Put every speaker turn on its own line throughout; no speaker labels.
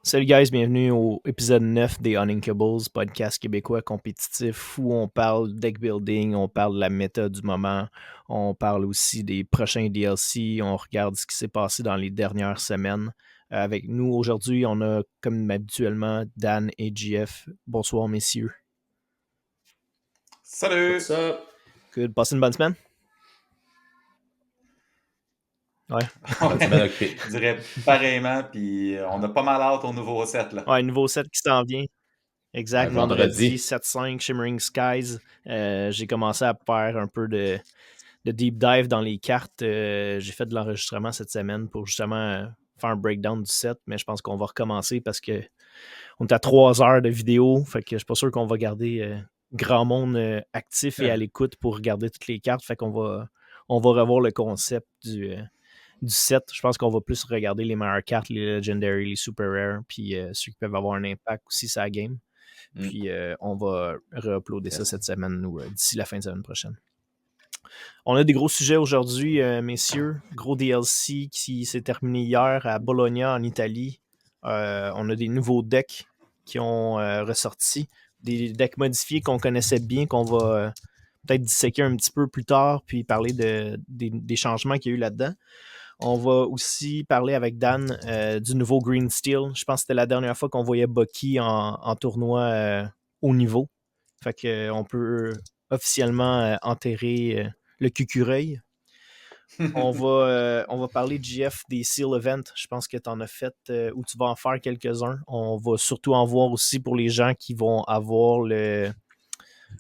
Salut guys, bienvenue au épisode 9 des Uninkables, podcast québécois compétitif où on parle deck building, on parle de la méta du moment, on parle aussi des prochains DLC, on regarde ce qui s'est passé dans les dernières semaines. Avec nous aujourd'hui, on a comme habituellement Dan et JF. Bonsoir messieurs.
Salut!
What's up?
Good. Passez une bonne semaine? Ouais.
Bonne semaine occupée.
Je dirais pareillement, puis on a pas mal hâte au nouveau set. Là.
Ouais, nouveau set qui s'en vient. Exact,
Un
vendredi
vendredi.
7-5, Shimmering Skies. J'ai commencé à faire un peu de deep dive dans les cartes. J'ai fait de l'enregistrement cette semaine pour justement faire un breakdown du set, mais je pense qu'on va recommencer parce que on est à 3 heures de vidéo, fait que je suis pas sûr qu'on va garder grand monde actif et à l'écoute pour regarder toutes les cartes, fait qu'on va revoir le concept du set. Je pense qu'on va plus regarder les meilleures cartes, les legendary, les super rares, puis ceux qui peuvent avoir un impact aussi sur la game. Puis on va re-uploader ça cette semaine ou d'ici la fin de semaine prochaine. On a des gros sujets aujourd'hui, messieurs. Gros DLC qui s'est terminé hier à Bologna, en Italie. On a des nouveaux decks qui ont ressorti. Des decks modifiés qu'on connaissait bien, qu'on va peut-être disséquer un petit peu plus tard, puis parler des changements qu'il y a eu là-dedans. On va aussi parler avec Dan du nouveau Green Steel. Je pense que c'était la dernière fois qu'on voyait Bucky en tournoi haut niveau. Fait qu'on peut officiellement enterrer le cucureuil. On va parler, JF, des Seal Events. Je pense que tu en as fait ou tu vas en faire quelques-uns. On va surtout en voir aussi pour les gens qui vont avoir le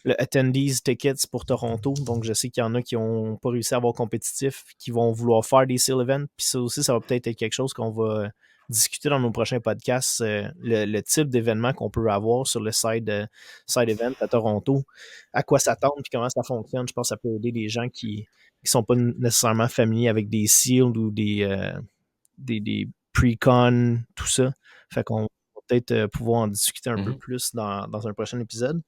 Attendees Tickets pour Toronto. Donc, je sais qu'il y en a qui n'ont pas réussi à avoir compétitif, qui vont vouloir faire des Seal Events. Puis ça aussi, ça va peut-être être quelque chose qu'on va discuter dans nos prochains podcasts. Le type d'événement qu'on peut avoir sur le side event à Toronto. À quoi s'attendre puis comment ça fonctionne. Je pense que ça peut aider des gens qui ne sont pas nécessairement familiers avec des Seals ou des pre-con, tout ça. Fait qu'on va peut-être pouvoir en discuter un peu plus dans un prochain épisode.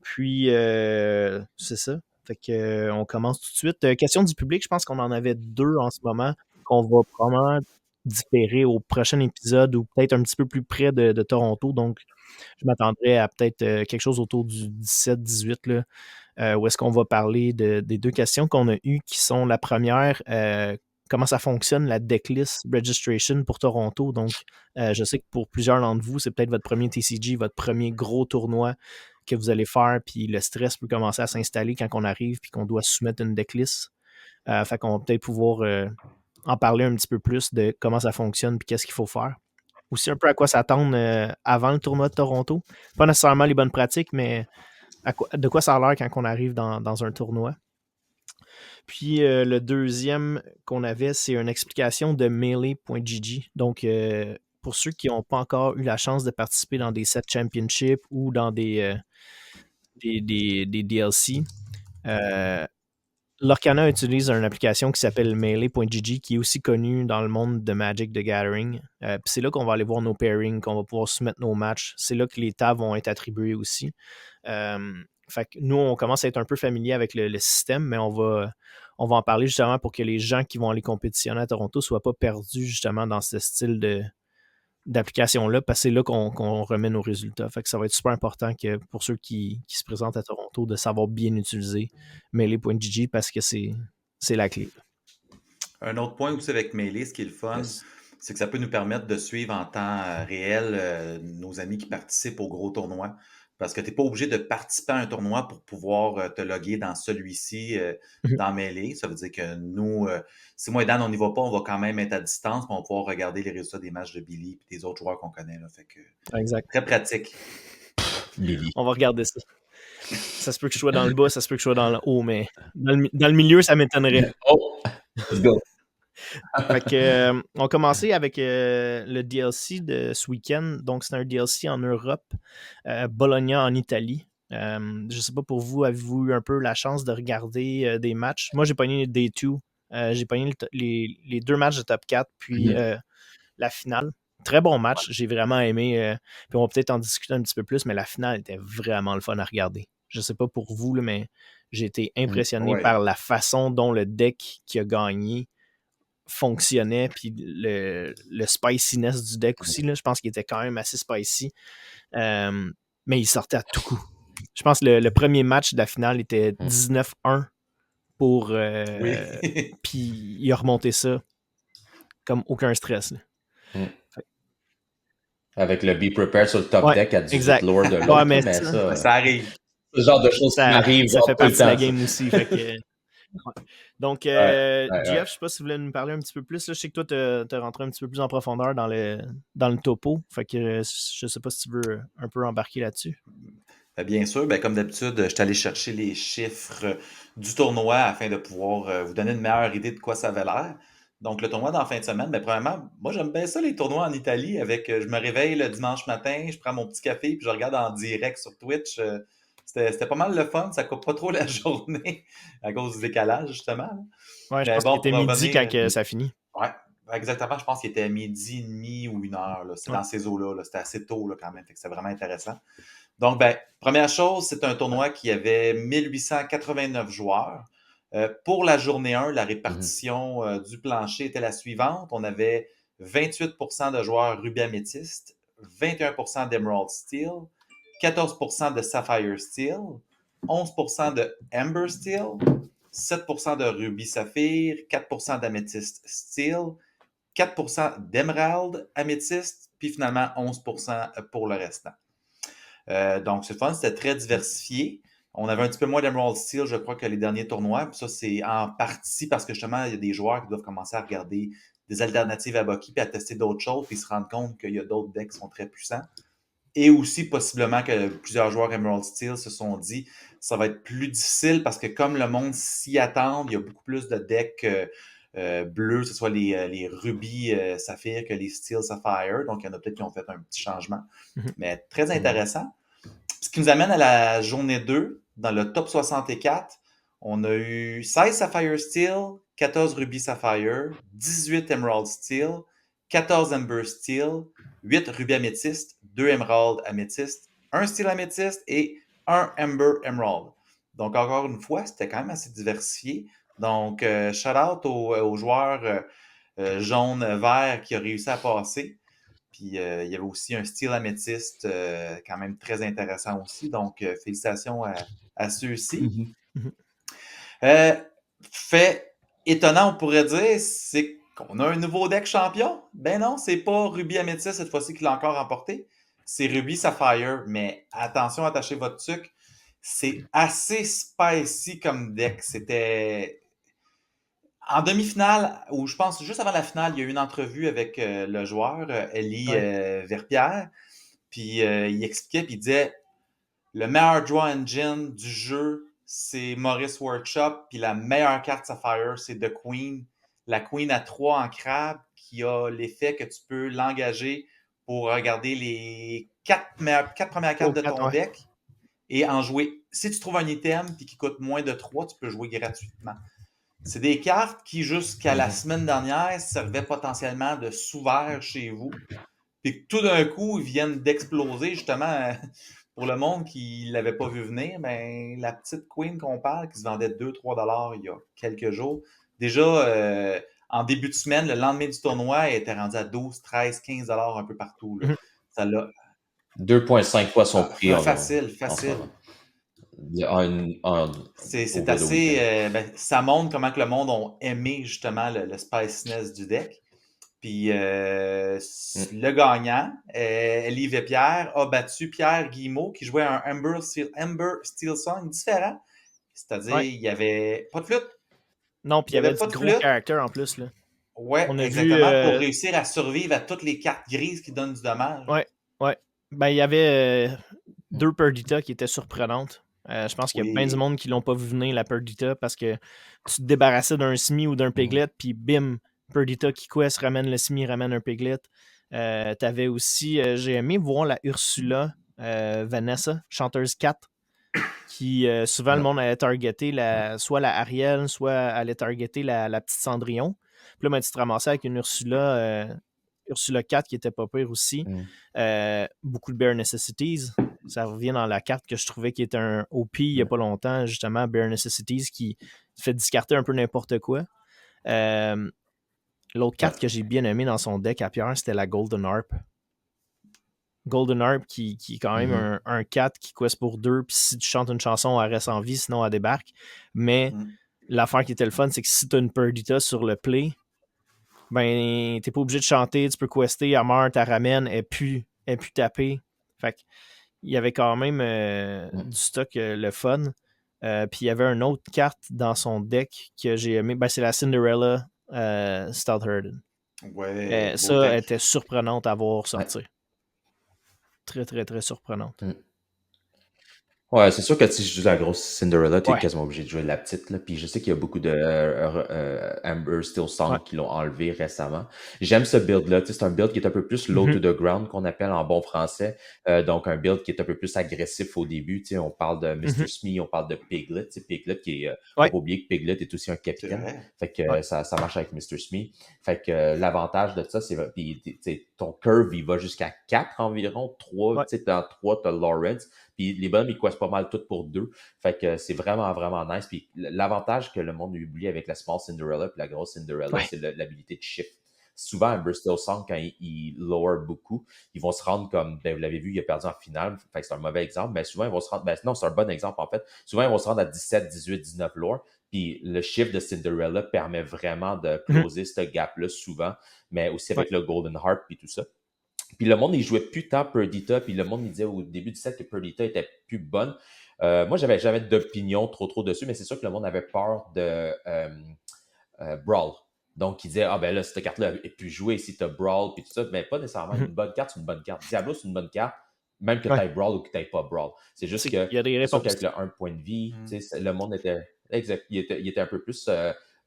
Puis, c'est ça. Fait que, on commence tout de suite. Question du public, je pense qu'on en avait 2 en ce moment qu'on va probablement différer au prochain épisode ou peut-être un petit peu plus près de Toronto. Donc, je m'attendrais à peut-être quelque chose autour du 17-18 là, où est-ce qu'on va parler des 2 questions qu'on a eues qui sont la première, comment ça fonctionne la decklist registration pour Toronto. Donc, je sais que pour plusieurs d'entre vous, c'est peut-être votre premier TCG, votre premier gros tournoi que vous allez faire, puis le stress peut commencer à s'installer quand on arrive puis qu'on doit soumettre une decklist. Fait qu'on va peut-être pouvoir en parler un petit peu plus de comment ça fonctionne puis qu'est-ce qu'il faut faire. Aussi un peu à quoi s'attendre avant le tournoi de Toronto. Pas nécessairement les bonnes pratiques, mais de quoi ça a l'air quand on arrive dans un tournoi. Puis le deuxième qu'on avait, c'est une explication de Melee.gg. Donc, pour ceux qui n'ont pas encore eu la chance de participer dans des set championships ou dans des DLC, Lorcana utilise une application qui s'appelle Melee.gg qui est aussi connue dans le monde de Magic the Gathering. Puis c'est là qu'on va aller voir nos pairings, qu'on va pouvoir soumettre nos matchs. C'est là que les tables vont être attribuées aussi. Fait que nous, on commence à être un peu familier avec le système, mais on va en parler justement pour que les gens qui vont aller compétitionner à Toronto ne soient pas perdus justement dans ce style d'application-là, parce que c'est là qu'on remet nos résultats. Fait que ça va être super important que pour ceux qui se présentent à Toronto, de savoir bien utiliser Melee.gg parce que c'est la clé.
Un autre point aussi avec Melee, ce qui est le fun, c'est que ça peut nous permettre de suivre en temps réel nos amis qui participent au gros tournoi. Parce que tu n'es pas obligé de participer à un tournoi pour pouvoir te loguer dans celui-ci, dans Melee. Ça veut dire que nous, si moi et Dan, on n'y va pas, on va quand même être à distance, on va pouvoir regarder les résultats des matchs de Billy et des autres joueurs qu'on connaît. Là. Fait que,
exact.
Très pratique.
Billy.
On va regarder ça. Ça se peut que je sois dans le bas, ça se peut que je sois dans le haut, mais dans le milieu, ça m'étonnerait.
Oh, let's go.
Fait que, on commençait avec le DLC de ce week-end. Donc, c'est un DLC en Europe, Bologna en Italie. Je sais pas pour vous, avez-vous eu un peu la chance de regarder des matchs? Moi, j'ai pogné les Day 2. J'ai pogné les 2 matchs de top 4, puis la finale. Très bon match, j'ai vraiment aimé. Puis on va peut-être en discuter un petit peu plus, mais la finale était vraiment le fun à regarder. Je sais pas pour vous, là, mais j'ai été impressionné
Ouais.
par la façon dont le deck qui a gagné fonctionnait, puis le spiciness du deck aussi. Là, je pense qu'il était quand même assez spicy. Mais il sortait à tout coup. Je pense que le premier match de la finale était 19-1 pour.
Oui.
Puis il a remonté ça comme aucun stress. Là.
Avec le Be Prepared sur le top
Ouais,
deck à 18
exact.
lore de l'autre,
Ouais, mais
mais
ça,
Ça arrive.
ce genre de choses qui
ça
m'arrivent
fait
tout le
partie de
temps.
la
ça.
game aussi. Fait que, ouais. Donc,
Ouais.
Jeff, je sais pas si vous voulez nous parler un petit peu plus. Là, je sais que toi, t'es rentré un petit peu plus en profondeur dans le topo. Fait que je sais pas si tu veux un peu embarquer là-dessus.
Bien sûr, comme d'habitude, je suis allé chercher les chiffres du tournoi afin de pouvoir vous donner une meilleure idée de quoi ça avait l'air. Donc, le tournoi dans la fin de semaine, premièrement, moi j'aime bien ça, les tournois en Italie, avec je me réveille le dimanche matin, je prends mon petit café, puis je regarde en direct sur Twitch. C'était pas mal le fun, ça coupe pas trop la journée à cause du décalage, justement.
Ouais, je
Mais
pense
bon,
qu'il était
pour
midi
revenir,
quand que ça finit.
ouais, exactement, je pense qu'il était midi et demi ou 1 heure, là. C'est
Ouais.
dans ces eaux-là, là. C'était assez tôt là, quand même, fait que c'était vraiment intéressant. Donc, première chose, c'est un tournoi qui avait 1889 joueurs. Pour la journée 1, la répartition du plancher était la suivante. On avait 28% de joueurs Ruby Améthyste, 21% d'Emerald Steel, 14% de Sapphire Steel, 11% de Amber Steel, 7% de Ruby Saphir, 4% d'Améthyste Steel, 4% d'Emerald Améthyste, puis finalement 11% pour le restant. Donc, c'est fun, c'était très diversifié. On avait un petit peu moins d'Emerald Steel, je crois, que les derniers tournois. Puis ça, c'est en partie parce que justement, il y a des joueurs qui doivent commencer à regarder des alternatives à Bucky puis à tester d'autres choses, puis se rendre compte qu'il y a d'autres decks qui sont très puissants. Et aussi, possiblement, que plusieurs joueurs Emerald Steel se sont dit ça va être plus difficile parce que comme le monde s'y attend, il y a beaucoup plus de decks bleus, que ce soit les Ruby Saphir que les Steel Sapphire. Donc, il y en a peut-être qui ont fait un petit changement. Mais très intéressant. Ce qui nous amène à la journée 2, dans le top 64. On a eu 16 Sapphire Steel, 14 Ruby Sapphire, 18 Emerald Steel, 14 Amber Steel, 8 Ruby Améthyste, 2 Emerald Améthyste, 1 Steel Améthyste et 1 Amber Emerald. Donc, encore une fois, c'était quand même assez diversifié. Donc, shout-out aux joueurs jaune-vert qui ont réussi à passer. Puis, il y avait aussi un style améthyste quand même très intéressant aussi. Donc, félicitations à ceux-ci. Fait étonnant, on pourrait dire, c'est qu'on a un nouveau deck champion. Ben non, c'est pas Ruby Améthyste cette fois-ci qui l'a encore remporté. C'est Ruby Sapphire. Mais attention, attachez votre sucre. C'est assez spicy comme deck. C'était... En demi-finale, ou je pense juste avant la finale, il y a eu une entrevue avec le joueur, Elie Verpierre. Puis il expliquait, puis il disait le meilleur draw engine du jeu, c'est Maurice Workshop. Puis la meilleure carte Sapphire, c'est The Queen. La Queen à 3 en crabe qui a l'effet que tu peux l'engager pour regarder les 4 premières cartes de ton deck et en jouer. Si tu trouves un item puis qui coûte moins de 3, tu peux jouer gratuitement. C'est des cartes qui, jusqu'à la semaine dernière, servaient potentiellement de sous-vert chez vous. Puis que tout d'un coup, ils viennent d'exploser, justement, pour le monde qui ne l'avait pas vu venir. Ben, la petite Queen qu'on parle, qui se vendait 2-3$ il y a quelques jours. Déjà, en début de semaine, le lendemain du tournoi, elle était rendue à 12, 13, 15$ un peu partout. Là. Ça l'a...
2,5 fois son prix.
Facile. C'est assez... ça montre comment que le monde a aimé justement le spiciness du deck. Puis le gagnant, Elie Verpierre, a battu Pierre Guillemot qui jouait un Amber Steel Song différent. C'est-à-dire, il n'y avait pas de flûte.
Non, puis il y avait du gros caractère en plus. Là.
Ouais, exactement, pour réussir à survivre à toutes les cartes grises qui donnent du dommage.
Ouais. Ben, il y avait 2 Perdita qui étaient surprenantes. Je pense qu'il y a plein de monde qui l'ont pas vu venir, la Perdita, parce que tu te débarrassais d'un Smi ou d'un Piglet, puis bim, Perdita qui quest, ramène le Smi, ramène un Piglet. T'avais aussi, j'ai aimé voir la Ursula Vanessa, chanteuse 4, qui souvent le monde allait targeter soit la Ariel, soit allait targeter la petite Cendrillon. Puis là, tu te ramassais avec une Ursula 4 qui était pas pire aussi. Beaucoup de Bare Necessities. ça revient dans la carte que je trouvais qui était un OP il n'y a pas longtemps, justement, Bare Necessities, qui fait discarter un peu n'importe quoi. L'autre carte que j'ai bien aimée dans son deck à Pierre, c'était la Golden Harp. Golden Harp qui est quand même un 4 qui quest pour 2, puis si tu chantes une chanson, elle reste en vie, sinon elle débarque. Mais l'affaire qui était le fun, c'est que si tu as une Perdita sur le play, ben t'es pas obligé de chanter, tu peux quester, elle meurt, tu la ramènes, elle pue taper. Fait que il y avait quand même du stock le fun. Puis il y avait une autre carte dans son deck que j'ai aimé, ben c'est la Cinderella Stoutherden.
Ouais,
ça, elle était surprenante à voir sortir. Très, très, très surprenante.
Ouais, c'est sûr que si je joue la grosse Cinderella, t'es quasiment obligé de jouer la petite. Là. Puis je sais qu'il y a beaucoup de Amber Still Song qui l'ont enlevé récemment. J'aime ce build-là. C'est un build qui est un peu plus low to the ground, qu'on appelle en bon français. Donc un build qui est un peu plus agressif au début. On parle de Mr. Smee, on parle de Piglet. Piglet qui est... Faut pas oublier que Piglet est aussi un capitaine. Fait que ça marche avec Mr. Smee. Fait que l'avantage de ça, c'est ton curve, il va jusqu'à 4 environ. 3, dans 3, t'as Lawrence. Puis les bonhommes, ils questent pas mal tout pour 2. Fait que c'est vraiment, vraiment nice. Puis l'avantage que le monde oublie avec la Small Cinderella puis la grosse Cinderella, c'est l'habilité de shift. Souvent, un Bristol Song, quand il lower beaucoup, ils vont se rendre comme, ben, vous l'avez vu, il a perdu en finale. Fait que c'est un mauvais exemple. Mais souvent, ils vont se rendre, ben, non, c'est un bon exemple, en fait. Souvent, ils vont se rendre à 17, 18, 19 lower. Puis le shift de Cinderella permet vraiment de closer ce gap-là souvent. Mais aussi avec le Golden Harp puis tout ça. Puis le monde, il jouait plus tant Perdita, puis le monde, il disait au début du set que Perdita était plus bonne. Moi, j'avais jamais d'opinion trop dessus, mais c'est sûr que le monde avait peur de Brawl. Donc, il disait, ah ben là, cette carte-là est plus jouée si tu as Brawl, puis tout ça. Mais pas nécessairement. Une bonne carte, c'est une bonne carte. Diablo, c'est une bonne carte, même que tu aies Brawl ou que tu n'aies pas Brawl. C'est juste que, c'est sûr qu'avec le 1 point de vie, le monde était, exact, il était un peu plus...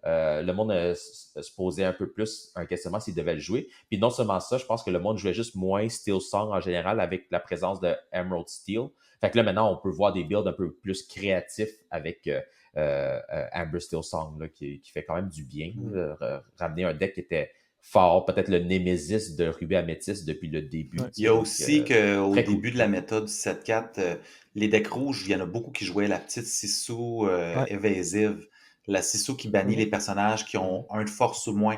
le monde se posait un peu plus un questionnement s'il devait le jouer. Puis non seulement ça, je pense que le monde jouait juste moins Steel Song en général avec la présence de Emerald Steel. Fait que là, maintenant, on peut voir des builds un peu plus créatifs avec Amber Steel Song là, qui fait quand même du bien. Ramener un deck qui était fort, peut-être le Némésis de Ruby Améthyste depuis le début.
Il y a aussi qu'au début de la méta du 7-4, les decks rouges, il y en a beaucoup qui jouaient la petite Sissou évasive. La Sissou qui bannit les personnages qui ont un de force ou moins.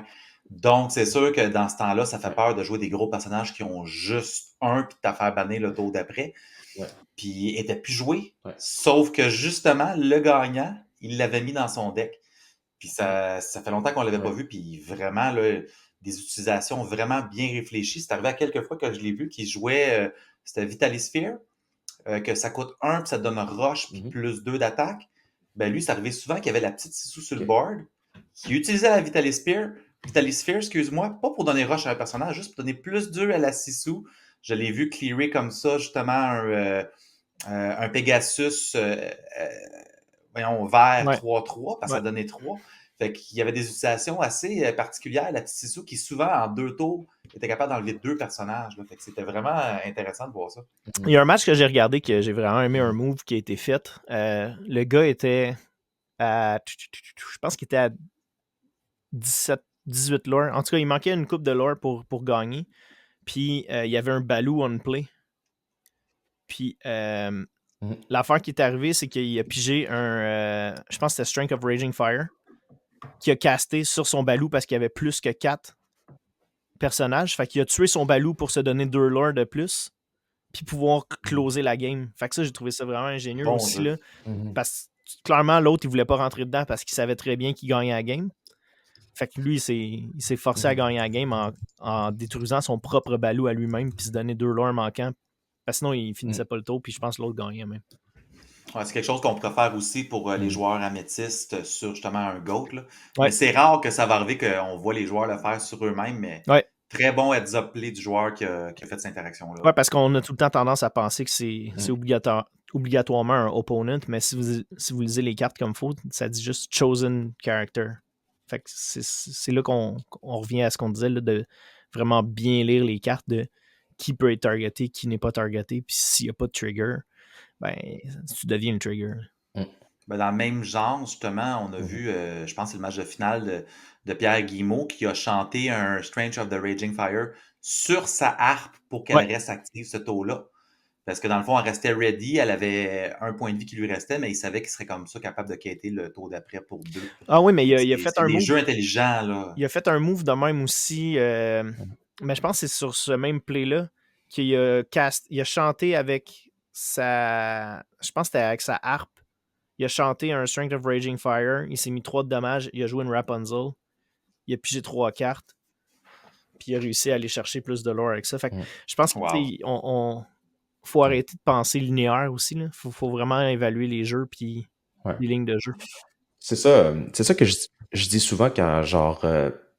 Donc, c'est sûr que dans ce temps-là, ça fait peur de jouer des gros personnages qui ont juste un puis de te faire bannir le tour d'après. Puis, il n'était plus joué. Sauf que, justement, le gagnant, il l'avait mis dans son deck. Puis, ça fait longtemps qu'on ne l'avait pas vu. Puis, vraiment, là, des utilisations vraiment bien réfléchies. C'est arrivé à quelques fois que je l'ai vu qu'il jouait, c'était Vitalisphere, que ça coûte 1 puis ça te donne Roche puis plus 2 d'attaque. Ben lui, c'est arrivé souvent qu'il y avait la petite Sissou sur le board, qui utilisait la Vitalisphere, excuse-moi, pas pour donner Roche à un personnage, juste pour donner plus 2 à la Sissou. Je l'ai vu clearer comme ça, justement, un Pegasus vert 3-3, parce que ça donnait 3. Fait qu'il y avait des utilisations assez particulières. La petite Sissou qui, souvent, en 2 tours, était capable d'enlever 2 personnages. Là. Fait que c'était vraiment intéressant de voir ça.
Il y a un match que j'ai regardé que j'ai vraiment aimé un move qui a été fait. Le gars était à... Je pense qu'il était à 17, 18 lore. En tout cas, il manquait une coupe de lore pour gagner. Puis, il y avait un Baloo on play. Puis, l'affaire qui est arrivée, c'est qu'il a pigé je pense que c'était Strength of Raging Fire, qui a casté sur son Baloo parce qu'il y avait plus que 4 personnages. Fait qu'il a tué son Baloo pour se donner 2 lore de plus, puis pouvoir closer la game. Fait que ça, j'ai trouvé ça vraiment ingénieux aussi. Là, parce que clairement, l'autre, il voulait pas rentrer dedans parce qu'il savait très bien qu'il gagnait la game. Fait que lui, il s'est forcé à gagner la game en détruisant son propre Baloo à lui-même, puis se donner 2 lore manquants. Parce que sinon, il finissait pas le tour, puis je pense que l'autre gagnait même.
Ouais, c'est quelque chose qu'on pourrait faire aussi pour les joueurs améthystes sur justement un GOAT. Là. Mais c'est rare que ça va arriver qu'on voit les joueurs le faire sur eux-mêmes, mais très bon heads-up play du joueur qui a fait cette interaction-là.
Ouais, parce qu'on a tout le temps tendance à penser que c'est obligatoirement un opponent, mais si vous lisez les cartes comme il faut, ça dit juste chosen character. Fait que c'est là qu'on revient à ce qu'on disait, là, de vraiment bien lire les cartes de qui peut être targeté, qui n'est pas targeté, puis s'il n'y a pas de trigger, ben tu deviens une trigger.
Ben, dans le même genre, justement, on a vu, je pense que c'est le match de finale de Pierre Guillemot qui a chanté un Strange of the Raging Fire sur sa harpe pour qu'elle reste active ce tour-là. Parce que dans le fond, elle restait ready, elle avait un point de vie qui lui restait, mais il savait qu'il serait comme ça capable de quitter le tour d'après pour 2.
Ah oui, mais il a fait
C'est
un
des
move.
jeux intelligents, là.
Il a fait un move de même aussi. Mais je pense que c'est sur ce même play-là qu'il il a chanté avec sa. Je pense que c'était avec sa harpe. Il a chanté un Strength of Raging Fire. Il s'est mis 3 de dommages. Il a joué une Rapunzel. Il a pigé 3 cartes. Puis il a réussi à aller chercher plus de lore avec ça. Fait que je pense qu'il faut arrêter de penser linéaire aussi. Il faut vraiment évaluer les jeux puis les lignes de jeu.
C'est ça que je dis souvent quand, genre,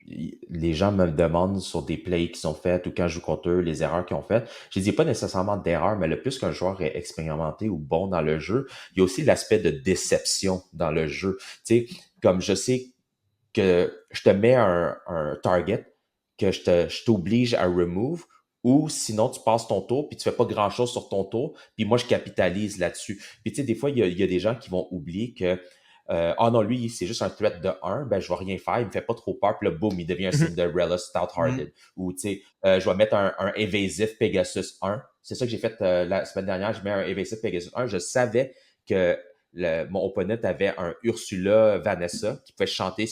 les gens me demandent sur des plays qui sont faites ou quand je joue contre eux, les erreurs qu'ils ont faites. Je dis pas nécessairement d'erreurs, mais le plus qu'un joueur est expérimenté ou bon dans le jeu, il y a aussi l'aspect de déception dans le jeu. Tu sais, comme je sais que je te mets un target, que je t'oblige à remove, ou sinon tu passes ton tour puis tu fais pas grand chose sur ton tour, puis moi je capitalise là-dessus. Puis tu sais, des fois, il y a des gens qui vont oublier que ah non, lui, c'est juste un threat de 1, ben je vais rien faire, il me fait pas trop peur, puis là, boum, il devient un Cinderella Stout-Hearted. Ou tu sais, je vais mettre un Evasive Pegasus 1. C'est ça que j'ai fait la semaine dernière, je mets un Evasive Pegasus 1. Je savais que mon opponent avait un Ursula Vanessa qui pouvait chanter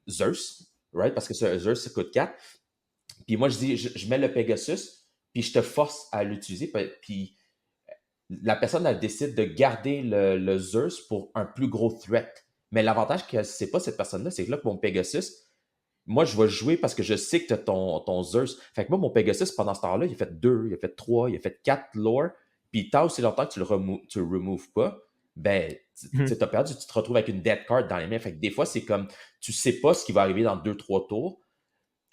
Zeus, right? Parce que Zeus, ça coûte 4. Puis moi, je dis, je mets le Pegasus, puis je te force à l'utiliser, puis la personne, elle décide de garder le Zeus pour un plus gros threat. Mais l'avantage que c'est pas cette personne-là, c'est que là, mon Pegasus, moi, je vais jouer parce que je sais que tu as ton Zeus. Fait que moi, mon Pegasus, pendant ce temps-là, il a fait 2, il a fait 3, il a fait 4 lore. Puis tant aussi longtemps que tu le removes pas, ben, tu as perdu, tu te retrouves avec une dead card dans les mains. Fait que des fois, c'est comme, tu sais pas ce qui va arriver dans 2-3 tours.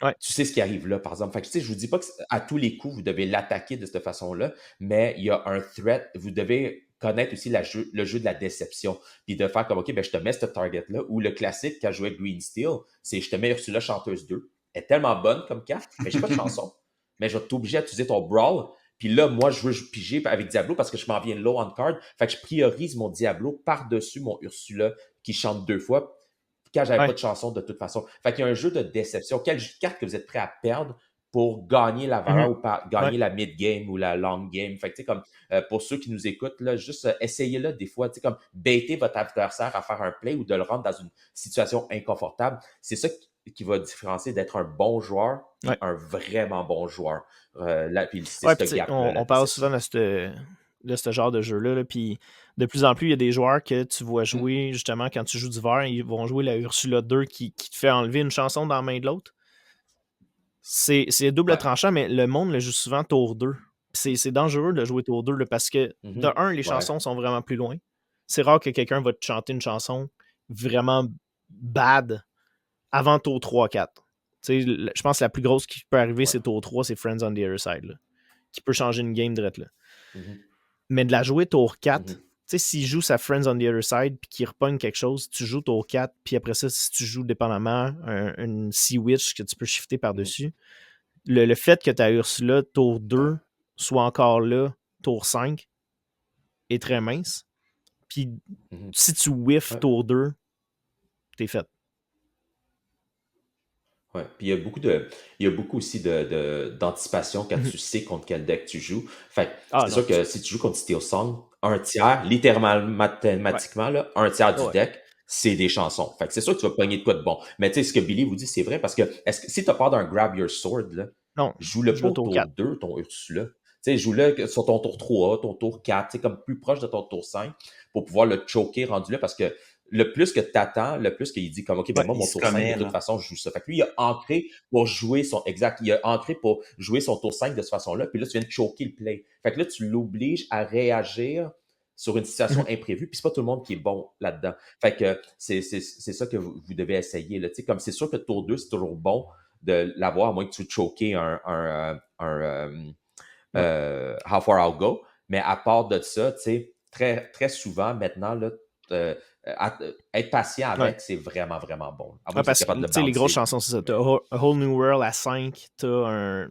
Ouais.
Tu sais ce qui arrive là, par exemple. Fait que, tu sais, je vous dis pas qu'à tous les coups, vous devez l'attaquer de cette façon-là, mais il y a un threat. Vous devez connaître aussi le jeu de la déception. Puis de faire comme, OK, ben, je te mets ce target-là. Ou le classique, quand je jouais Green Steel, c'est je te mets Ursula Chanteuse 2. Elle est tellement bonne comme carte, mais j'ai pas de chanson. Mais je vais t'obliger à utiliser ton Brawl. Puis là, moi, je veux piger avec Diablo parce que je m'en viens low on card. Fait que je priorise mon Diablo par-dessus mon Ursula qui chante 2 fois quand j'avais pas de chanson de toute façon. Fait qu'il y a un jeu de déception. Quelle carte que vous êtes prêt à perdre pour gagner la valeur ou gagner la mid-game ou la long-game. Fait que, tu sais, comme, pour ceux qui nous écoutent, là, juste essayez-le des fois, tu sais, comme, baiter votre adversaire à faire un play ou de le rendre dans une situation inconfortable. C'est ça qui va différencier d'être un bon joueur et un vraiment bon joueur. Là, puis c'est ce gap-là,
on parle souvent de ce genre de jeu-là, là, puis de plus en plus, il y a des joueurs que tu vois jouer, justement, quand tu joues d'hiver, ils vont jouer la Ursula 2 qui te fait enlever une chanson dans la main de l'autre. C'est double tranchant, mais le monde le joue souvent tour 2. C'est dangereux de jouer tour 2 là, parce que, de un, les chansons sont vraiment plus loin. C'est rare que quelqu'un va te chanter une chanson vraiment bad avant tour 3-4. Je pense que la plus grosse qui peut arriver, c'est tour 3, c'est Friends on the Other Side, là, qui peut changer une game direct là. Mais de la jouer tour 4, s'il joue sa Friends on the Other Side puis qu'il repogne quelque chose, tu joues tour 4, puis après ça, si tu joues dépendamment une Sea Witch que tu peux shifter par-dessus, le fait que ta Ursula tour 2 soit encore là, tour 5, est très mince. Puis si tu whiffes tour 2, t'es fait.
Ouais. Puis il y a beaucoup aussi d'anticipation quand tu sais contre quel deck tu joues. Fait c'est sûr que si tu joues contre Steel Song, un tiers, littéralement, mathématiquement, là, un tiers du deck, c'est des chansons. Fait que c'est sûr que tu vas pogner de quoi de bon. Mais tu sais, ce que Billy vous dit, c'est vrai parce que si tu as peur d'un grab your sword, là, joue-le pas au tour 2, ton Ursula. Tu sais, joue-le sur ton tour 3, ton tour 4, comme plus proche de ton tour 5 pour pouvoir le choquer rendu là parce que le plus que tu attends, le plus qu'il dit comme OK, ben moi, mon tour 5, de toute façon, je joue ça. Fait que lui, il a ancré pour jouer son. Exact. Il a ancré pour jouer son tour 5 de cette façon-là. Puis là, tu viens de choquer le play. Fait que là, tu l'obliges à réagir sur une situation imprévue. Puis c'est pas tout le monde qui est bon là-dedans. Fait que c'est ça que vous devez essayer. Là. Comme c'est sûr que tour 2, c'est toujours bon de l'avoir, à moins que tu choquer How Far I'll Go. Mais à part de ça, très, très souvent, maintenant, là, être patient avec, c'est vraiment, vraiment bon.
Parce que les grosses chansons, c'est ça. T'as A Whole New World à 5, t'as un.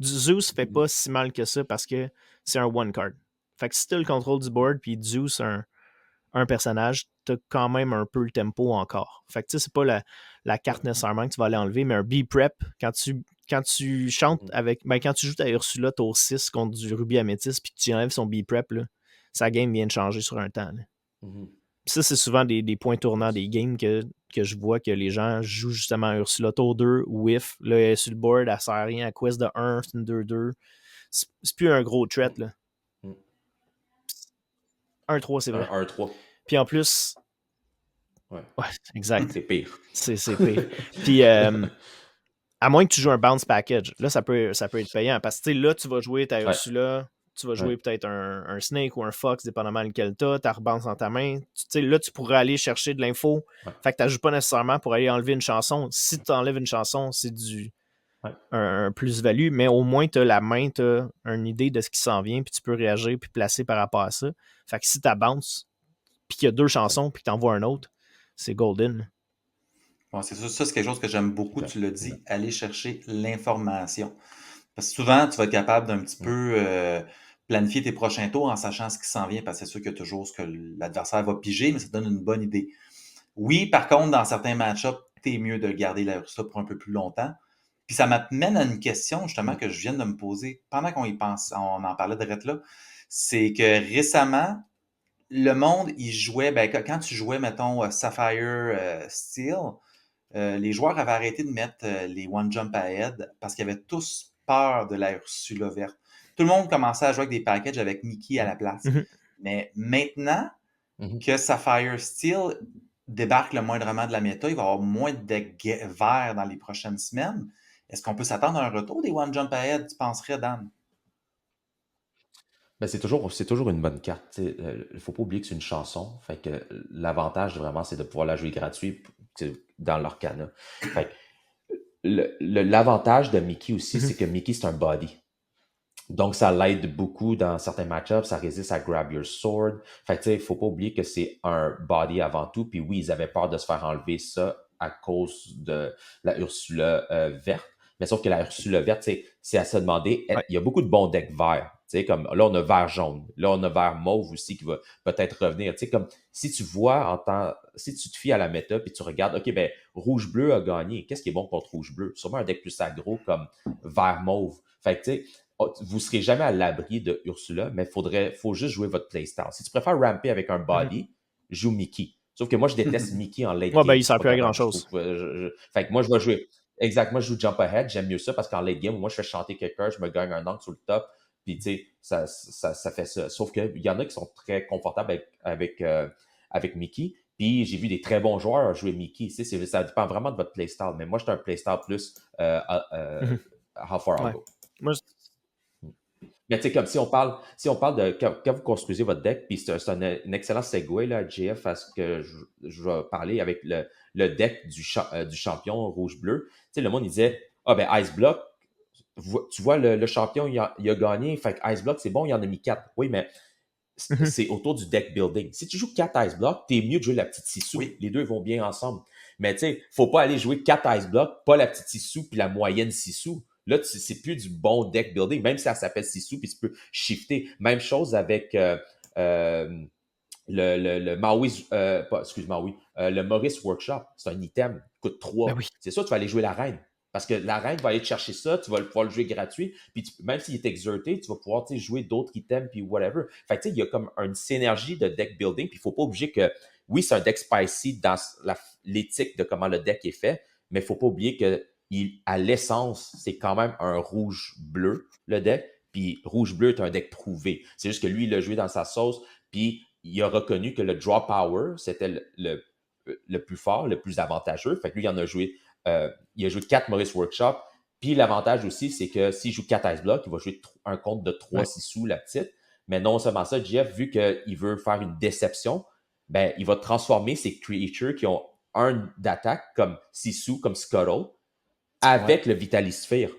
Zeus fait pas si mal que ça parce que c'est un one card. Fait que si t'as le contrôle du board, puis Zeus, un personnage, t'as quand même un peu le tempo encore. Fait que c'est pas la carte nécessairement que tu vas aller enlever, mais un B-Prep, quand tu quand tu chantes avec. Ben, quand tu joues ta Ursula tour 6 contre du Ruby Améthyste puis que tu enlèves son B-Prep, là, sa game vient de changer sur un temps. Ça, c'est souvent des points tournants des games que je vois que les gens jouent justement Ursula tour 2, whiff. Là, elle est sur le board, elle sert à rien. À quest de 1, c'est une 2-2. C'est plus un gros threat, là. 1-3, c'est vrai.
1-3.
Puis en plus. Ouais, exact.
C'est pire.
C'est pire. Puis, à moins que tu joues un bounce package, là, ça peut être payant. Parce que là, tu vas jouer ta Ursula, tu vas jouer peut-être un Snake ou un Fox, dépendamment lequel t'as, ta rebounce dans ta main. Là, tu pourrais aller chercher de l'info. Fait que tu n'ajoutes pas nécessairement pour aller enlever une chanson. Si tu enlèves une chanson, c'est un plus-value, mais au moins, tu as la main, tu as une idée de ce qui s'en vient, puis tu peux réagir puis placer par rapport à ça. Fait que si tu bounce, puis qu'il y a 2 chansons, puis que tu envoies un autre, c'est golden.
Bon, c'est ça, c'est quelque chose que j'aime beaucoup, tu l'as dit, aller chercher l'information. Parce que souvent, tu vas être capable d'un petit peu planifier tes prochains tours en sachant ce qui s'en vient, parce que c'est sûr qu'il y a toujours ce que l'adversaire va piger, mais ça te donne une bonne idée. Oui, par contre, dans certains match-ups, t'es mieux de garder la Ursula pour un peu plus longtemps. Puis ça m'amène à une question, justement, que je viens de me poser pendant qu'on y pense, on en parlait de là, c'est que récemment, le monde, il jouait, ben, quand tu jouais, mettons, Sapphire Steel, les joueurs avaient arrêté de mettre les One Jump Ahead parce qu'ils avaient tous peur de la Ursula verte. Tout le monde commençait à jouer avec des packages avec Mickey à la place. Mais maintenant que Sapphire Steel débarque le moindrement de la méta, il va y avoir moins de decks verts dans les prochaines semaines. Est-ce qu'on peut s'attendre à un retour des One Jump Ahead, tu penserais, Dan?
Ben, c'est toujours une bonne carte. Il ne faut pas oublier que c'est une chanson. Fait que l'avantage, vraiment, c'est de pouvoir la jouer gratuit dans l'Arcana. Fait que l'avantage de Mickey aussi, c'est que Mickey, c'est un body. Donc, ça l'aide beaucoup dans certains match-ups. Ça résiste à Grab Your Sword. Fait que, il ne faut pas oublier que c'est un body avant tout. Puis oui, ils avaient peur de se faire enlever ça à cause de la Ursula verte. Mais sauf que la Ursula verte, c'est à se demander, il y a beaucoup de bons decks verts. Comme là, on a vert jaune. Là, on a vert mauve aussi qui va peut-être revenir. Comme si tu vois si tu te fies à la méta puis tu regardes, OK, ben rouge-bleu a gagné. Qu'est-ce qui est bon contre rouge-bleu? Sûrement un deck plus aggro comme vert mauve. Fait que, tu sais, vous ne serez jamais à l'abri de Ursula, mais faut juste jouer votre playstyle. Si tu préfères ramper avec un body, joue Mickey. Sauf que moi, je déteste Mickey en late game.
Ben, il ne sert plus à grand-chose.
Fait que moi, je vais jouer. Exact, moi, je joue Jump Ahead. J'aime mieux ça parce qu'en late game, moi, je fais chanter quelqu'un, je me gagne un angle sur le top. Puis, tu sais, ça fait ça. Sauf qu'il y en a qui sont très confortables avec Mickey. Puis, j'ai vu des très bons joueurs jouer Mickey. Ça dépend vraiment de votre playstyle. Mais moi, je suis un playstyle plus how far I'll go.
Moi,
mais tu sais, comme si on parle de quand vous construisez votre deck, puis c'est un excellent segue là, JF, à ce que je vais parler avec le deck du champion rouge-bleu. Tu sais, le monde il disait ben Ice Block, tu vois, le champion, il a gagné, fait que Ice Block, c'est bon, il en a mis 4. Oui, mais c'est autour du deck building. Si tu joues 4 Ice Block, t'es mieux de jouer la petite Sissou. Oui. Les deux vont bien ensemble. Mais tu sais, faut pas aller jouer 4 Ice Block, pas la petite Sissou puis la moyenne Sissou. Là, c'est plus du bon deck building, même si ça s'appelle Sissou, puis tu peux shifter. Même chose avec le Maui, excuse-moi, oui, le Maurice Workshop. C'est un item, coûte 3. Ben oui. C'est ça, tu vas aller jouer la reine. Parce que la reine va aller te chercher ça, tu vas pouvoir le jouer gratuit, puis même s'il est exerté, tu vas pouvoir jouer d'autres items, puis whatever. Fait que tu sais, il y a comme une synergie de deck building, puis il ne faut pas oublier que, oui, c'est un deck spicy dans l'éthique de comment le deck est fait, mais il ne faut pas oublier que à l'essence, c'est quand même un rouge-bleu, le deck, puis rouge-bleu est un deck prouvé. C'est juste que lui, il l'a joué dans sa sauce, puis il a reconnu que le draw power, c'était le plus fort, le plus avantageux. Fait que lui, il en a joué, il a joué 4 Maurice Workshop, puis l'avantage aussi, c'est que s'il joue 4 Ice Block, il va jouer un compte de 3 Sissou, la petite. Mais non seulement ça, Jeff, vu qu'il veut faire une déception, ben, il va transformer ses creatures qui ont un d'attaque comme Sissou, comme Scuttle, avec le Vitalisphere.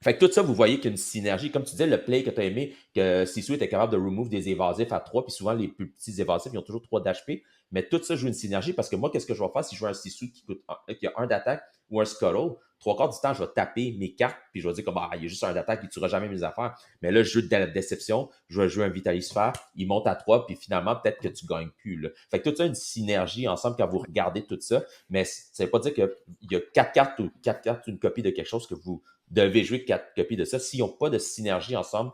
Fait que tout ça, vous voyez qu'il y a une synergie. Comme tu disais, le play que tu as aimé, que Sissou était capable de remove des évasifs à 3, puis souvent les plus petits évasifs, ils ont toujours 3 d'HP. Mais tout ça joue une synergie parce que moi, qu'est-ce que je vais faire si je joue un Sissou qui a un d'attaque ou un Scuttle? 3 quarts du temps, je vais taper mes cartes, puis je vais dire comme il y a juste un d'attaque, il ne tuera jamais mes affaires. Mais là, je joue de la déception, je vais jouer un Vitalisphère, il monte à 3, puis finalement, peut-être que tu ne gagnes plus. Là. Fait que tout ça, une synergie ensemble quand vous regardez tout ça. Mais ça ne veut pas dire qu'il y a 4 cartes ou 4 cartes, une copie de quelque chose que vous devez jouer 4 copies de ça. S'ils n'ont pas de synergie ensemble,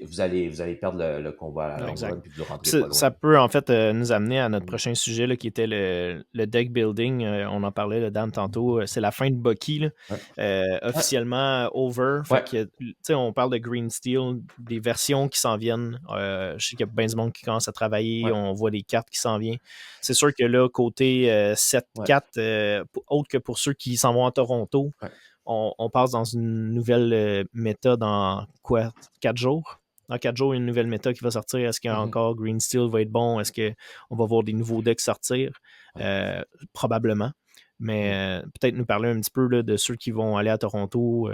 vous allez perdre le combat à la longue run, puis vous ne rentrez pas loin.
Ça peut en fait nous amener à notre prochain sujet là, qui était le deck building. On en parlait, là, Dan, tantôt. C'est la fin de Bucky, là. Officiellement over. Fait que, on parle de Green Steel, des versions qui s'en viennent. Je sais qu'il y a bien du monde qui commence à travailler. On voit des cartes qui s'en viennent. C'est sûr que là, côté 7-4, autre que pour ceux qui s'en vont à Toronto, on passe dans une nouvelle méta dans 4 jours? Dans 4 jours, il y a une nouvelle méta qui va sortir. Est-ce qu'il y a encore Green Steel va être bon? Est-ce qu'on va voir des nouveaux decks sortir? Probablement. Mais peut-être nous parler un petit peu là, de ceux qui vont aller à Toronto.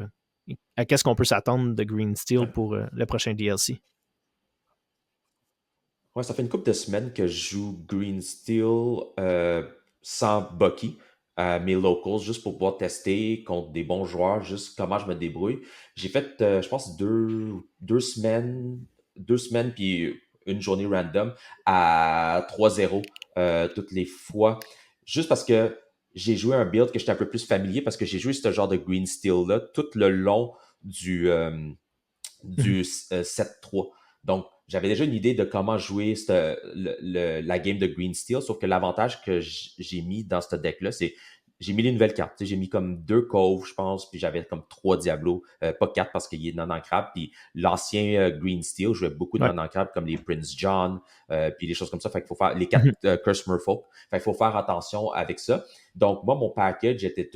À qu'est-ce qu'on peut s'attendre de Green Steel pour le prochain DLC?
Ouais, ça fait une couple de semaines que je joue Green Steel sans Bucky à mes locals, juste pour pouvoir tester contre des bons joueurs, juste comment je me débrouille. J'ai fait, je pense, deux semaines puis une journée random à 3-0 toutes les fois, juste parce que j'ai joué un build que j'étais un peu plus familier, parce que j'ai joué ce genre de Green Steel-là tout le long du 7-3. Donc, j'avais déjà une idée de comment jouer la game de Green Steel, sauf que l'avantage que j'ai mis dans ce deck-là, c'est j'ai mis les nouvelles cartes. J'ai mis comme 2 Cove, je pense, puis j'avais comme 3 Diablo, pas 4 parce qu'il est non-ancrable. Puis l'ancien Green Steel jouait beaucoup de non-ancrable comme les Prince John, puis des choses comme ça. Fait qu'il faut faire les 4 Curse Merfolk. Fait qu'il faut faire attention avec ça. Donc, moi, mon package était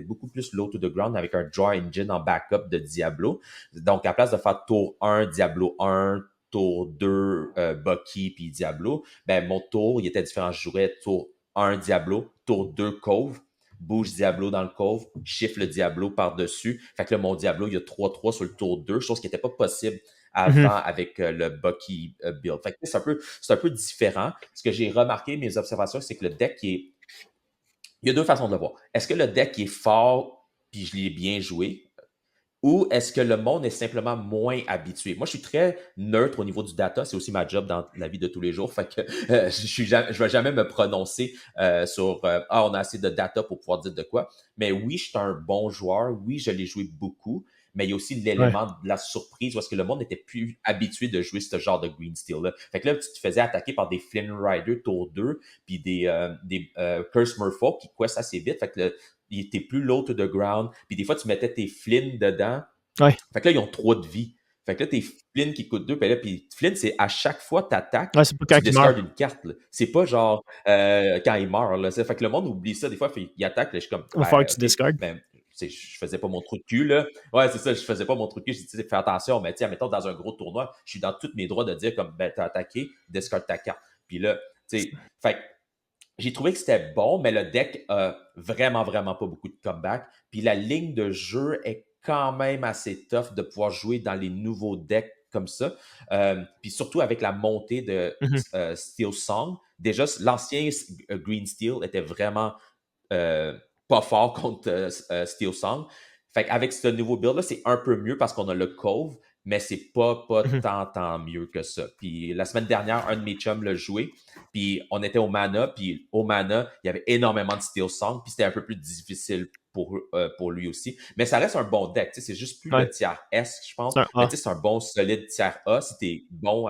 beaucoup plus low to the ground avec un Draw Engine en backup de Diablo. Donc, à place de faire tour 1, Diablo 1, tour 2, Bucky puis Diablo, ben mon tour, il était différent. Je jouais tour 1, Diablo, tour 2, Cove, bouge Diablo dans le Cove, chiffre le Diablo par-dessus. Fait que là, mon Diablo, il y a 3-3 sur le tour 2, chose qui n'était pas possible avant avec le Bucky build. Fait que c'est un peu différent. Ce que j'ai remarqué, mes observations, c'est que le deck il y a deux façons de le voir. Est-ce que le deck est fort puis je l'ai bien joué? Ou est-ce que le monde est simplement moins habitué? Moi, je suis très neutre au niveau du data. C'est aussi ma job dans la vie de tous les jours. Fait que je vais jamais me prononcer sur on a assez de data pour pouvoir dire de quoi. Mais oui, je suis un bon joueur. Oui, je l'ai joué beaucoup. Mais il y a aussi l'élément de la surprise parce que le monde n'était plus habitué de jouer ce genre de Green Steel-là. Fait que là, tu te faisais attaquer par des Flynn Rider tour 2 puis des Curse Merfolk qui questent assez vite. Fait que il était plus low to the ground. Puis des fois, tu mettais tes Flynn dedans. Fait que là, ils ont 3 de vie. Fait que là, tes Flynn qui coûtent 2. Puis Flynn, c'est à chaque fois que tu attaques, tu discardes une carte. Là. C'est pas genre quand il meurt. Là. Fait que le monde oublie ça. Des fois, il attaque. Là, je suis comme.
Il va falloir que tu discardes.
Je faisais pas mon trou de cul, là. Ouais, c'est ça, je faisais pas mon trou de cul. J'ai dit, fais attention, mais tiens, mettons, dans un gros tournoi, je suis dans tous mes droits de dire, comme, ben, t'as attaqué, discard ta carte. Puis là, tu sais, fait j'ai trouvé que c'était bon, mais le deck a vraiment, vraiment pas beaucoup de comeback. Puis la ligne de jeu est quand même assez tough de pouvoir jouer dans les nouveaux decks comme ça. Puis surtout avec la montée de Steel Song. Déjà, l'ancien Green Steel était vraiment pas fort contre Steel Song. Fait qu'avec ce nouveau build-là, c'est un peu mieux parce qu'on a le Cove, mais c'est pas tant mieux que ça. Puis la semaine dernière, un de mes chums l'a joué, puis on était au mana, puis au mana, il y avait énormément de Steel Song, puis c'était un peu plus difficile pour lui aussi. Mais ça reste un bon deck, c'est juste plus le tiers S, je pense. Mais c'est un bon solide tiers A si t'es bon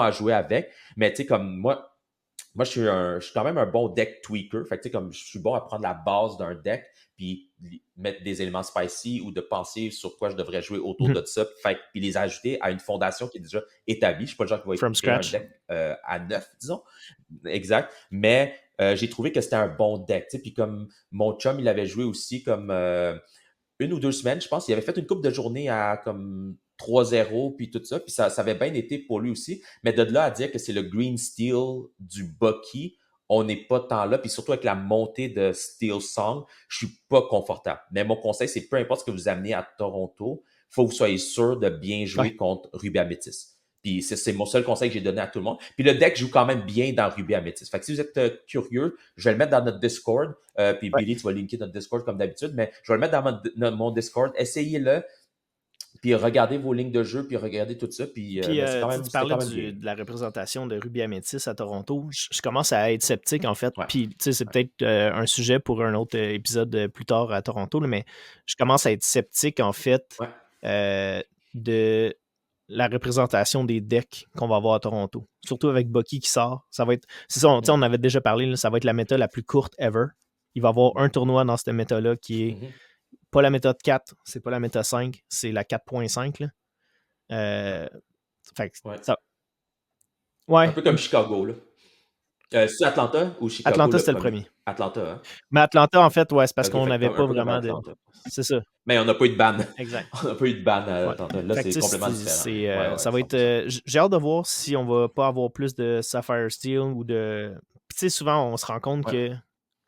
à jouer avec. Mais tu sais, comme moi, je suis quand même un bon deck tweaker. Fait que, comme je suis bon à prendre la base d'un deck puis mettre des éléments spicy ou de penser sur quoi je devrais jouer autour de ça, puis les ajouter à une fondation qui est déjà établie. Je suis pas le genre qui va créer un deck à 9, disons. Exact. Mais j'ai trouvé que c'était un bon deck. Puis comme mon chum, il avait joué aussi comme 1 ou 2 semaines, je pense. Il avait fait une couple de journées à comme 3-0, puis tout ça. Puis ça avait bien été pour lui aussi. Mais de là à dire que c'est le Green Steel du Bucky, on n'est pas tant là. Puis surtout avec la montée de Steel Song, je suis pas confortable. Mais mon conseil, c'est peu importe ce que vous amenez à Toronto, il faut que vous soyez sûr de bien jouer contre Ruby Amethyst. Puis c'est mon seul conseil que j'ai donné à tout le monde. Puis le deck joue quand même bien dans Ruby Amethyst. Fait que si vous êtes curieux, je vais le mettre dans notre Discord. Puis Billy, tu vas linker notre Discord comme d'habitude, mais je vais le mettre dans mon Discord. Essayez-le. Puis regardez vos lignes de jeu, puis regardez tout ça, puis
Puis,
c'est quand
tu
même, c'était
parlais
quand même bien.
de la représentation de Ruby Amethyst à Toronto. Je commence à être sceptique, en fait.
Ouais.
Puis, tu sais, c'est
Ouais.
peut-être un sujet pour un autre épisode plus tard à Toronto, là, mais je commence à être sceptique, en fait,
Ouais.
de la représentation des decks qu'on va avoir à Toronto. Surtout avec Bucky qui sort. Ça va être. C'est ça, on avait déjà parlé, là, ça va être la méta la plus courte ever. Il va y avoir un tournoi dans cette méta-là qui est pas la méta de 4, c'est pas la méta 5, c'est la 4.5. Là. Fait que ça.
Un peu comme Chicago, là. C'est Atlanta ou Chicago
Atlanta,
le
c'était le
premier?
premier.
Atlanta, hein?
Mais Atlanta, en fait, ouais, c'est parce
Ok,
qu'on
fait
n'avait
comme, un
pas
peu comme
vraiment de.
Atlanta.
C'est ça.
Mais on n'a pas eu de ban.
Exact.
On n'a pas eu de ban à
Ouais.
Atlanta. Là,
Fait que,
c'est complètement différent.
ça va être. J'ai hâte de voir si on va pas avoir plus de Sapphire Steel ou de. Puis, tu sais, souvent, on se rend compte que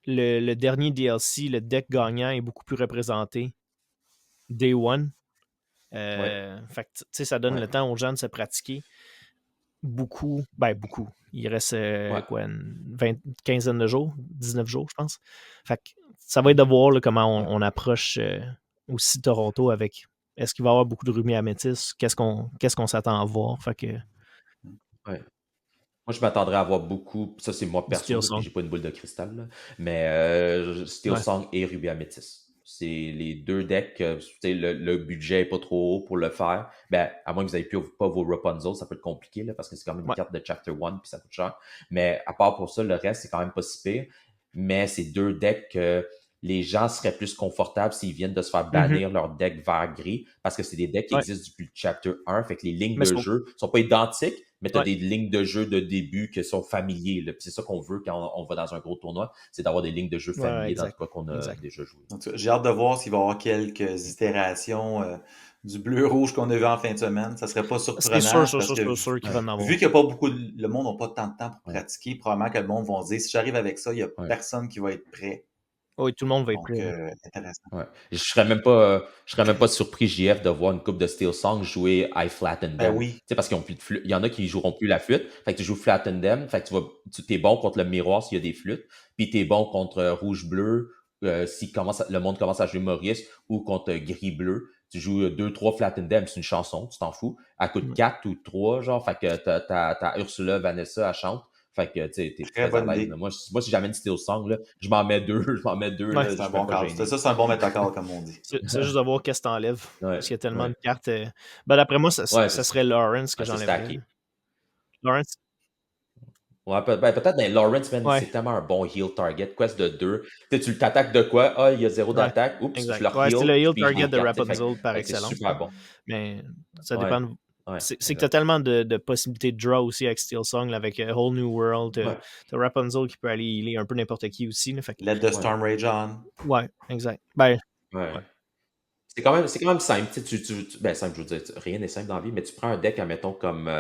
le dernier DLC, le deck gagnant, est beaucoup plus représenté Day One. Fait que, tu sais, ça donne le temps aux gens de se pratiquer. Beaucoup. Il reste quoi, une quinzaine de jours, 19 jours, je pense. Fait que ça va être de voir là, comment on approche aussi Toronto avec. Est-ce qu'il va y avoir beaucoup de Ruby Amethyst? Qu'est-ce qu'on s'attend à voir? Fait que.
Ouais. Moi, je m'attendrais à avoir beaucoup. Ça, c'est moi
Du
perso,
Steel
là, puis
Song.
j'ai pas une boule de cristal, là. Mais Steel
Ouais.
Song et Ruby Amethyst. C'est les deux decks. Le budget est pas trop haut pour le faire. Ben, à moins que vous n'ayez pas vos Rapunzel, ça peut être compliqué, là, parce que c'est quand même une
Ouais.
carte de Chapter 1, puis ça coûte cher. Mais à part pour ça, le reste, c'est quand même pas si pire. Mais c'est deux decks que les gens seraient plus confortables s'ils viennent de se faire bannir leur deck vert gris, parce que c'est des decks qui
Ouais.
existent depuis le Chapter 1. Fait que les lignes
Mais
de jeu sont pas identiques, mais tu as
ouais.
des lignes de jeu de début qui sont familiers. Là. Puis c'est ça qu'on veut quand on va dans un gros tournoi, c'est d'avoir des lignes de jeu familiers dans quoi qu'on a déjà joué.
Donc, j'ai hâte de voir s'il va y avoir quelques itérations du bleu-rouge qu'on a vu en fin de semaine. Ça serait pas
C'est
surprenant
sûr
parce que
qu'il va en avoir.
vu qu'il n'y a pas beaucoup le monde n'a pas tant de temps pour pratiquer, probablement que le monde va se dire si j'arrive avec ça, il n'y a personne qui va être prêt.
Oui, tout le monde va être
Donc,
prêt.
intéressant.
Ouais. Je serais même pas surpris, JF, de voir une coupe de Steel Song jouer I Flatten Them.
Oui.
Tu sais, parce qu'ils ont plus de flûte. Il y en a qui joueront plus la flûte. Fait que tu joues Flatten Them. Fait que t'es bon contre le miroir s'il y a des flûtes. Puis t'es bon contre rouge-bleu si le monde commence à jouer Maurice ou contre gris-bleu. Tu joues 2-3 Flatten Them. C'est une chanson, tu t'en fous. Elle coûte 4 ou 3, genre. Fait que t'as Ursula, Vanessa, elle chante. Fait que tu sais, t'es très à l'aise. Moi, si j'amène Steel Song, là, je m'en mets deux.
Ouais,
c'est un bon call. C'est un bon metacall, comme on dit.
C'est juste de voir qu'est-ce que t'enlèves. Parce qu'il y a tellement de cartes. D'après moi, ça
c'est
serait Lawrence que j'enlèverais. Lawrence.
Ouais, peut-être dans Lawrence, man, c'est tellement un bon heal target. Quest de 2. Tu t'attaques de quoi? Ah, il y a 0 d'attaque. Oups,
exact.
je leur
Ouais, c'est le heal
puis je
target
les
de
garde.
Rapunzel par
C'est
excellence.
super bon.
Mais ça dépend.
Ouais,
c'est que tu as tellement de possibilités de draw aussi avec Steel Song, là, avec Whole New World. T'as Rapunzel qui peut aller healer un peu n'importe qui aussi. Là, fait que...
Let the Storm Rage On.
Ouais, exact. Ben,
ouais. C'est quand même simple. Ben, simple, je veux dire, rien n'est simple dans la vie, mais tu prends un deck, admettons, comme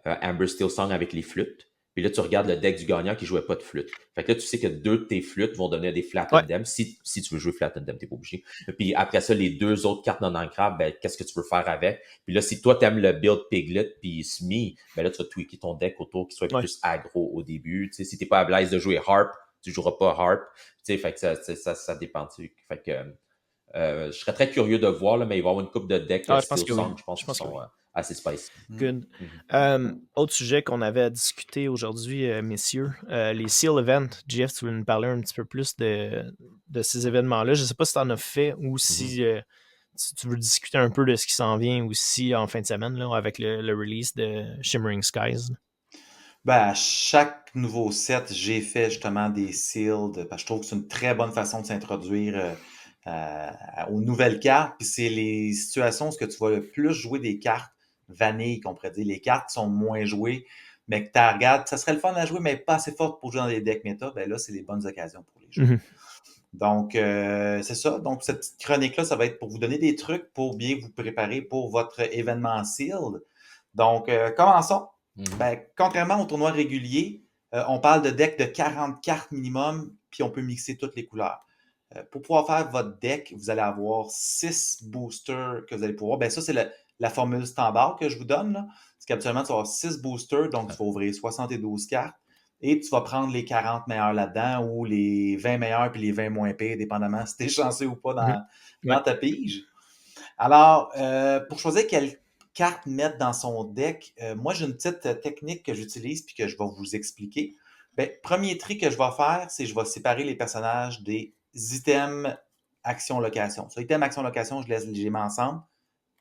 Amber Steel Song avec les flûtes. Puis là, tu regardes le deck du gagnant qui jouait pas de flûte. Fait que là, tu sais que 2 de tes flûtes vont donner des Flatten Them. Si tu veux jouer Flatten Them, t'es pas obligé. Puis après ça, les 2 autres cartes non ancrables, ben, qu'est-ce que tu veux faire avec? Puis là, si toi, t'aimes le build Piglet puis Smee, ben là, tu vas tweaker ton deck autour qui soit plus aggro au début. Tu sais, si t'es pas à l'aise de jouer Harp, tu joueras pas Harp. Tu sais, fait que ça dépend. Fait que je serais très curieux de voir, là, mais il va y avoir une coupe de deck Steel Song, je pense qu'ils sont assez spicy.
Good. Autre sujet qu'on avait à discuter aujourd'hui, messieurs, les Seal Events. Jeff, tu veux nous parler un petit peu plus de ces événements-là? Je ne sais pas si tu en as fait ou si tu veux discuter un peu de ce qui s'en vient aussi en fin de semaine là, avec le release de Shimmering Skies.
Ben, à chaque nouveau set, j'ai fait justement des sealed, parce que je trouve que c'est une très bonne façon de s'introduire aux nouvelles cartes. Puis c'est les situations où tu vas le plus jouer des cartes vanille, qu'on pourrait dire. Les cartes sont moins jouées, mais que tu regardes, ça serait le fun à jouer, mais pas assez forte pour jouer dans des decks méta. Ben là, c'est les bonnes occasions pour les jouer. Donc, c'est ça. Donc, cette petite chronique-là, ça va être pour vous donner des trucs pour bien vous préparer pour votre événement sealed. Donc, commençons. Ben, contrairement au tournoi régulier, on parle de deck de 40 cartes minimum, puis on peut mixer toutes les couleurs. Pour pouvoir faire votre deck, vous allez avoir 6 boosters que vous allez pouvoir. Ben ça, c'est la formule standard que je vous donne. Là. C'est qu'habituellement, tu vas avoir 6 boosters, donc tu vas ouvrir 72 cartes. Et tu vas prendre les 40 meilleurs là-dedans ou les 20 meilleurs puis les 20 moins pires, dépendamment si tu es chanceux ou pas dans ta pige. Alors, pour choisir quelle carte mettre dans son deck, moi, j'ai une petite technique que j'utilise puis que je vais vous expliquer. Ben, premier tri que je vais faire, c'est que je vais séparer les personnages des items action-location. Sur item action-location, je laisse les mets ensemble.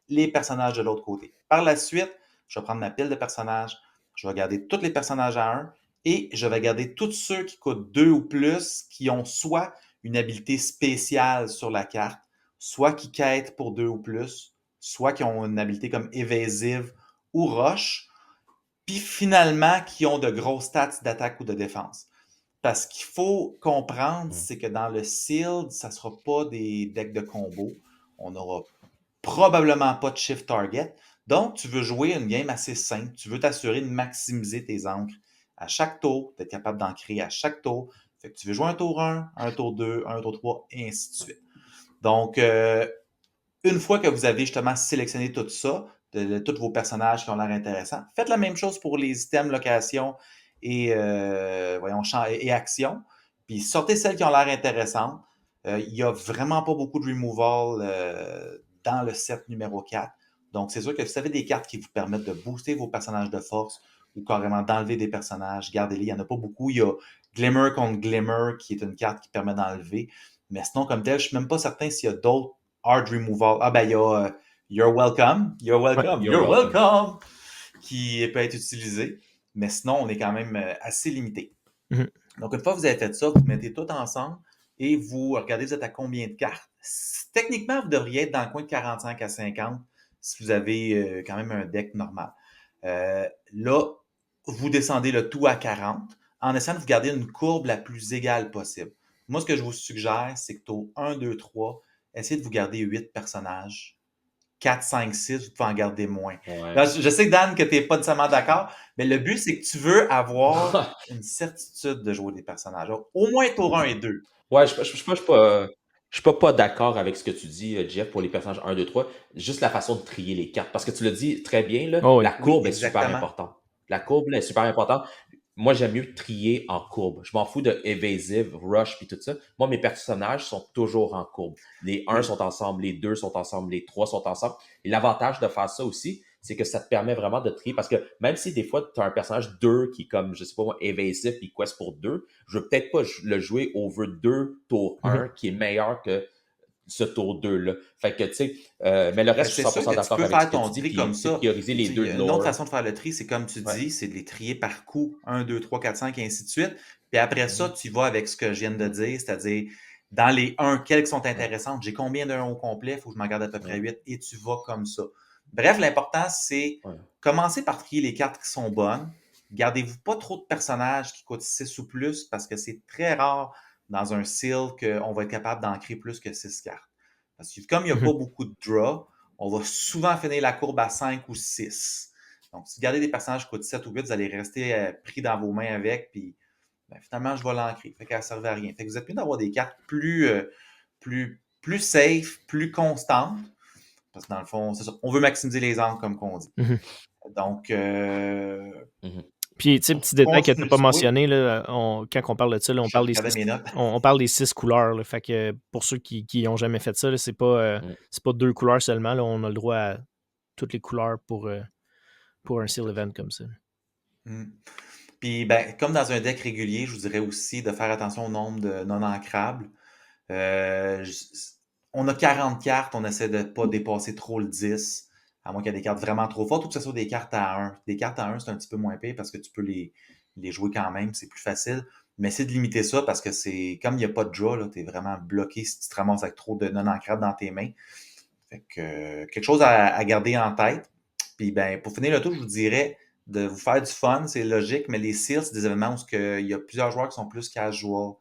Les personnages de l'autre côté. Par la suite, je vais prendre ma pile de personnages, je vais garder tous les personnages à 1 et je vais garder tous ceux qui coûtent 2 ou plus, qui ont soit une habilité spéciale sur la carte, soit qui quêtent pour 2 ou plus, soit qui ont une habilité comme évasive ou roche, puis finalement qui ont de grosses stats d'attaque ou de défense. Parce qu'il faut comprendre, c'est que dans le Sealed, ça ne sera pas des decks de combo. On n'aura probablement pas de shift target. Donc, tu veux jouer une game assez simple. Tu veux t'assurer de maximiser tes encres à chaque tour, d'être capable d'ancrer à chaque tour. Fait que tu veux jouer un tour 1, un tour 2, un tour 3, et ainsi de suite. Donc, une fois que vous avez justement sélectionné tout ça, de tous vos personnages qui ont l'air intéressants, faites la même chose pour les items, location et, et action. Puis sortez celles qui ont l'air intéressantes. Il n'y a vraiment pas beaucoup de removal dans le set numéro 4. Donc, c'est sûr que si vous avez des cartes qui vous permettent de booster vos personnages de force ou carrément d'enlever des personnages, gardez-les. Il n'y en a pas beaucoup. Il y a Glimmer contre Glimmer qui est une carte qui permet d'enlever. Mais sinon, comme tel, je ne suis même pas certain s'il y a d'autres hard removal. Ah ben, il y a You're welcome. You're welcome.
You're
You're
welcome.
welcome. Qui peut être utilisé. Mais sinon, on est quand même assez limité.
Mhm.
Donc, une fois que vous avez fait ça, vous mettez tout ensemble et vous regardez, vous êtes à combien de cartes. Techniquement, vous devriez être dans le coin de 45 à 50 si vous avez quand même un deck normal. Là, vous descendez le tout à 40 en essayant de vous garder une courbe la plus égale possible. Moi, ce que je vous suggère, c'est que au 1, 2, 3, essayez de vous garder 8 personnages. 4, 5, 6, vous pouvez en garder moins.
Ouais.
Là, je sais, Dan, que tu n'es pas nécessairement d'accord, mais le but, c'est que tu veux avoir une certitude de jouer des personnages. Au moins tour 1 et 2.
Ouais, je suis pas d'accord avec ce que tu dis, Jeff, pour les personnages 1, 2, 3. Juste la façon de trier les cartes. Parce que tu l'as dit très bien, là,
Oh oui.
la courbe
Oui,
est super
exactement.
importante. La courbe là, est super importante. Moi, j'aime mieux trier en courbe. Je m'en fous de evasive, rush puis tout ça. Moi, mes personnages sont toujours en courbe. Les 1
Oui.
sont ensemble, les 2 sont ensemble, les 3 sont ensemble. Et l'avantage de faire ça aussi, c'est que ça te permet vraiment de trier. Parce que même si des fois, tu as un personnage 2 qui est comme, je sais pas moi, evasive puis quest pour 2, je veux peut-être pas le jouer over 2 tour 1 qui est meilleur que ce tour 2-là. Fait que, tu sais, mais le
Ben,
reste, je
c'est
suis
sûr
100%
que tu
d'accord
peux
avec ce
faire
que tu
ton
dis,
tri comme
puis tu sais,
ça.
prioriser les
Puis,
deux
il y
de
a une autre
lore.
façon de faire le tri, c'est comme tu
Ouais.
dis, c'est de les trier par coup, 1, 2, 3, 4, 5, et ainsi de suite. Puis après ça, tu vas avec ce que je viens de dire, c'est-à-dire dans les 1, quelles sont intéressantes. J'ai combien d'un au complet? Il faut que je m'en garde à peu près 8 et tu vas comme ça. Bref, l'important, c'est
Ouais.
commencer par trier les cartes qui sont bonnes. Gardez-vous pas trop de personnages qui coûtent 6 ou plus parce que c'est très rare dans un seal qu'on va être capable d'ancrer plus que 6 cartes. Parce que comme il n'y a pas beaucoup de draw, on va souvent finir la courbe à 5 ou 6. Donc, si vous gardez des personnages qui coûtent 7 ou 8, vous allez rester pris dans vos mains avec, puis finalement, je vais l'ancrer. Fait qu'elle ne servait à rien. Fait que vous êtes mieux d'avoir des cartes plus safe, plus constantes. Parce que dans le fond, c'est ça. On veut maximiser les angles, comme qu'on dit. Donc,
Puis, tu sais, petit détail que tu n'as pas
oui,
mentionné, là, quand on parle de ça, là,
je regardais mes notes.
on parle des 6 couleurs. Là. Fait que pour ceux qui n'ont jamais fait ça, c'est pas 2 couleurs seulement. Là, on a le droit à toutes les couleurs pour un seal event comme ça.
Puis, ben, comme dans un deck régulier, je vous dirais aussi de faire attention au nombre de non ancrables. On a 40 cartes, on essaie de ne pas dépasser trop le 10, à moins qu'il y ait des cartes vraiment trop fortes ou que ce soit des cartes à 1. Des cartes à 1, c'est un petit peu moins pire parce que tu peux les jouer quand même, c'est plus facile. Mais c'est de limiter ça parce que c'est comme il n'y a pas de draw, tu es vraiment bloqué si tu te ramasses avec trop de non-ancrables dans tes mains. Fait que quelque chose à garder en tête. Puis ben, pour finir le tour, je vous dirais de vous faire du fun, c'est logique, mais les seals, c'est des événements où il y a plusieurs joueurs qui sont plus casual.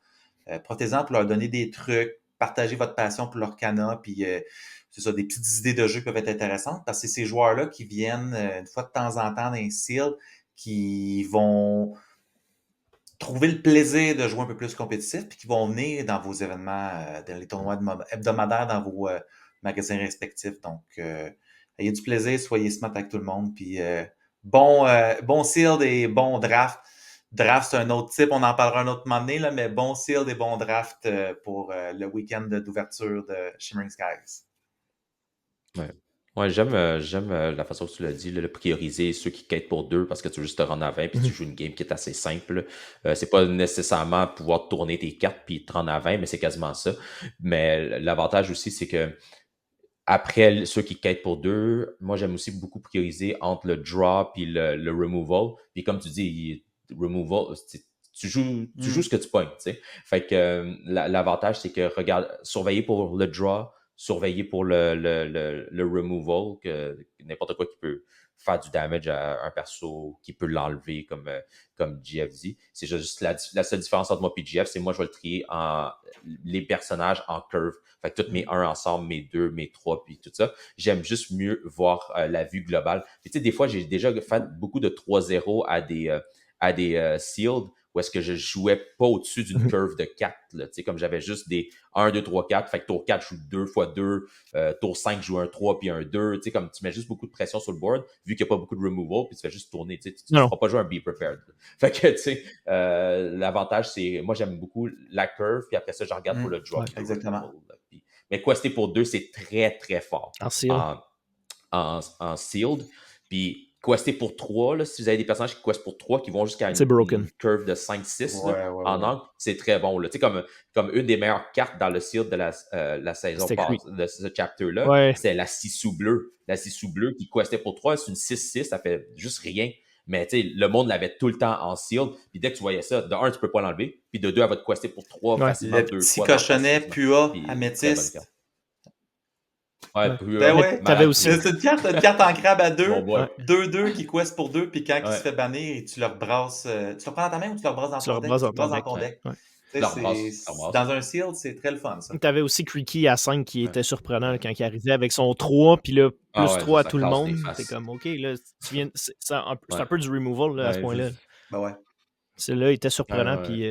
Profitez-en pour leur donner des trucs, partagez votre passion pour leur cana, puis c'est ça, des petites idées de jeu qui peuvent être intéressantes, parce que c'est ces joueurs-là qui viennent une fois de temps en temps dans les seals, qui vont trouver le plaisir de jouer un peu plus compétitif, puis qui vont venir dans vos événements, dans les tournois hebdomadaires, dans vos magasins respectifs. Donc, ayez du plaisir, soyez smart avec tout le monde, puis bon sealed et bon draft. Draft, c'est un autre type, on en parlera un autre moment donné, là, mais bon sealed et bon draft pour le week-end d'ouverture de Shimmering Skies.
Ouais. Ouais, j'aime la façon que tu l'as dit, le prioriser ceux qui quittent pour 2 parce que tu veux juste te rendre à 20 puis tu joues une game qui est assez simple. C'est pas nécessairement pouvoir tourner tes cartes puis te rendre à 20, mais c'est quasiment ça. Mais l'avantage aussi, c'est que après ceux qui quittent pour 2, moi j'aime aussi beaucoup prioriser entre le draw puis le removal. Puis comme tu dis, removal, tu joues ce que tu pognes, tu sais. Fait que l'avantage, c'est que regarde, surveiller pour le draw, surveiller pour le removal, que n'importe quoi qui peut faire du damage à un perso, qui peut l'enlever comme GF dit. C'est juste la seule différence entre moi et GF, c'est moi je vais le trier en les personnages en curve. Fait que tous mes 1 ensemble, mes 2, mes 3, puis tout ça. J'aime juste mieux voir la vue globale. Puis tu sais, des fois, j'ai déjà fait beaucoup de 3-0 à des sealed où est-ce que je jouais pas au-dessus d'une curve de 4. Là, tu sais, comme j'avais juste des 1, 2, 3, 4. Fait que tour 4, je joue 2 fois 2. Tour 5, je joue un 3 puis un 2. Tu sais, comme tu mets juste beaucoup de pression sur le board, vu qu'il n'y a pas beaucoup de removal, puis tu fais juste tourner. Tu sais, tu ne
Non.
feras pas jouer un Be Prepared. Fait que, tu sais, l'avantage, c'est, moi, j'aime beaucoup la curve, puis après ça, je regarde pour le drop.
Ouais.
puis le
Exactement.
removal, là. Mais quester pour 2, c'est très, très fort
En seal.
en sealed. Puis quester pour 3, là, si vous avez des personnages qui questent pour 3 qui vont jusqu'à
C'est broken.
une curve de 5-6
Ouais,
en angle, c'est très bon. Là. Tu sais, comme une des meilleures cartes dans le sealed de la saison
C'était
passée, de ce chapter-là,
Ouais.
c'est la Sissou bleue. La Sissou bleue qui questait pour 3, c'est une 6-6, ça fait juste rien. Mais tu sais, le monde l'avait tout le temps en sealed. Puis dès que tu voyais ça, de 1, tu peux pas l'enlever. Puis de 2, elle va te quester pour 3
Ouais.
facilement
Le
2
petit
fois dans le
cochonnet
quest,
Pua
puis très bonne
améthyste.
carte. Ouais,
Ouais.
Pua,
Ben ouais.
T'avais
malade
aussi.
Pua.
C'est une carte en crabe à
Mon
2.
boy.
2-2 qui quest pour 2, puis quand il
Ouais.
se fait bannir, tu le rebrasses. Tu le prends dans ta main ou tu le rebrasses dans
Tu le
ton deck?
rebrasses
Tu
dans
le brasses
ton
dans
deck.
ton deck.
Ouais.
Tu sais,
La rebrasse.
dans un sealed, c'est très le fun, ça.
T'avais aussi Creaky à 5 qui
Ouais.
était surprenant là, quand il arrivait avec son 3, puis là,
Ah
plus
ouais,
3 à
ça
tout le
casse des
monde.
faces.
T'es comme, OK, là, tu viens, c'est un
Ouais.
peu du removal là, à ce
Ouais,
point-là.
Ben ouais.
Celui-là, il était surprenant,
ouais.
puis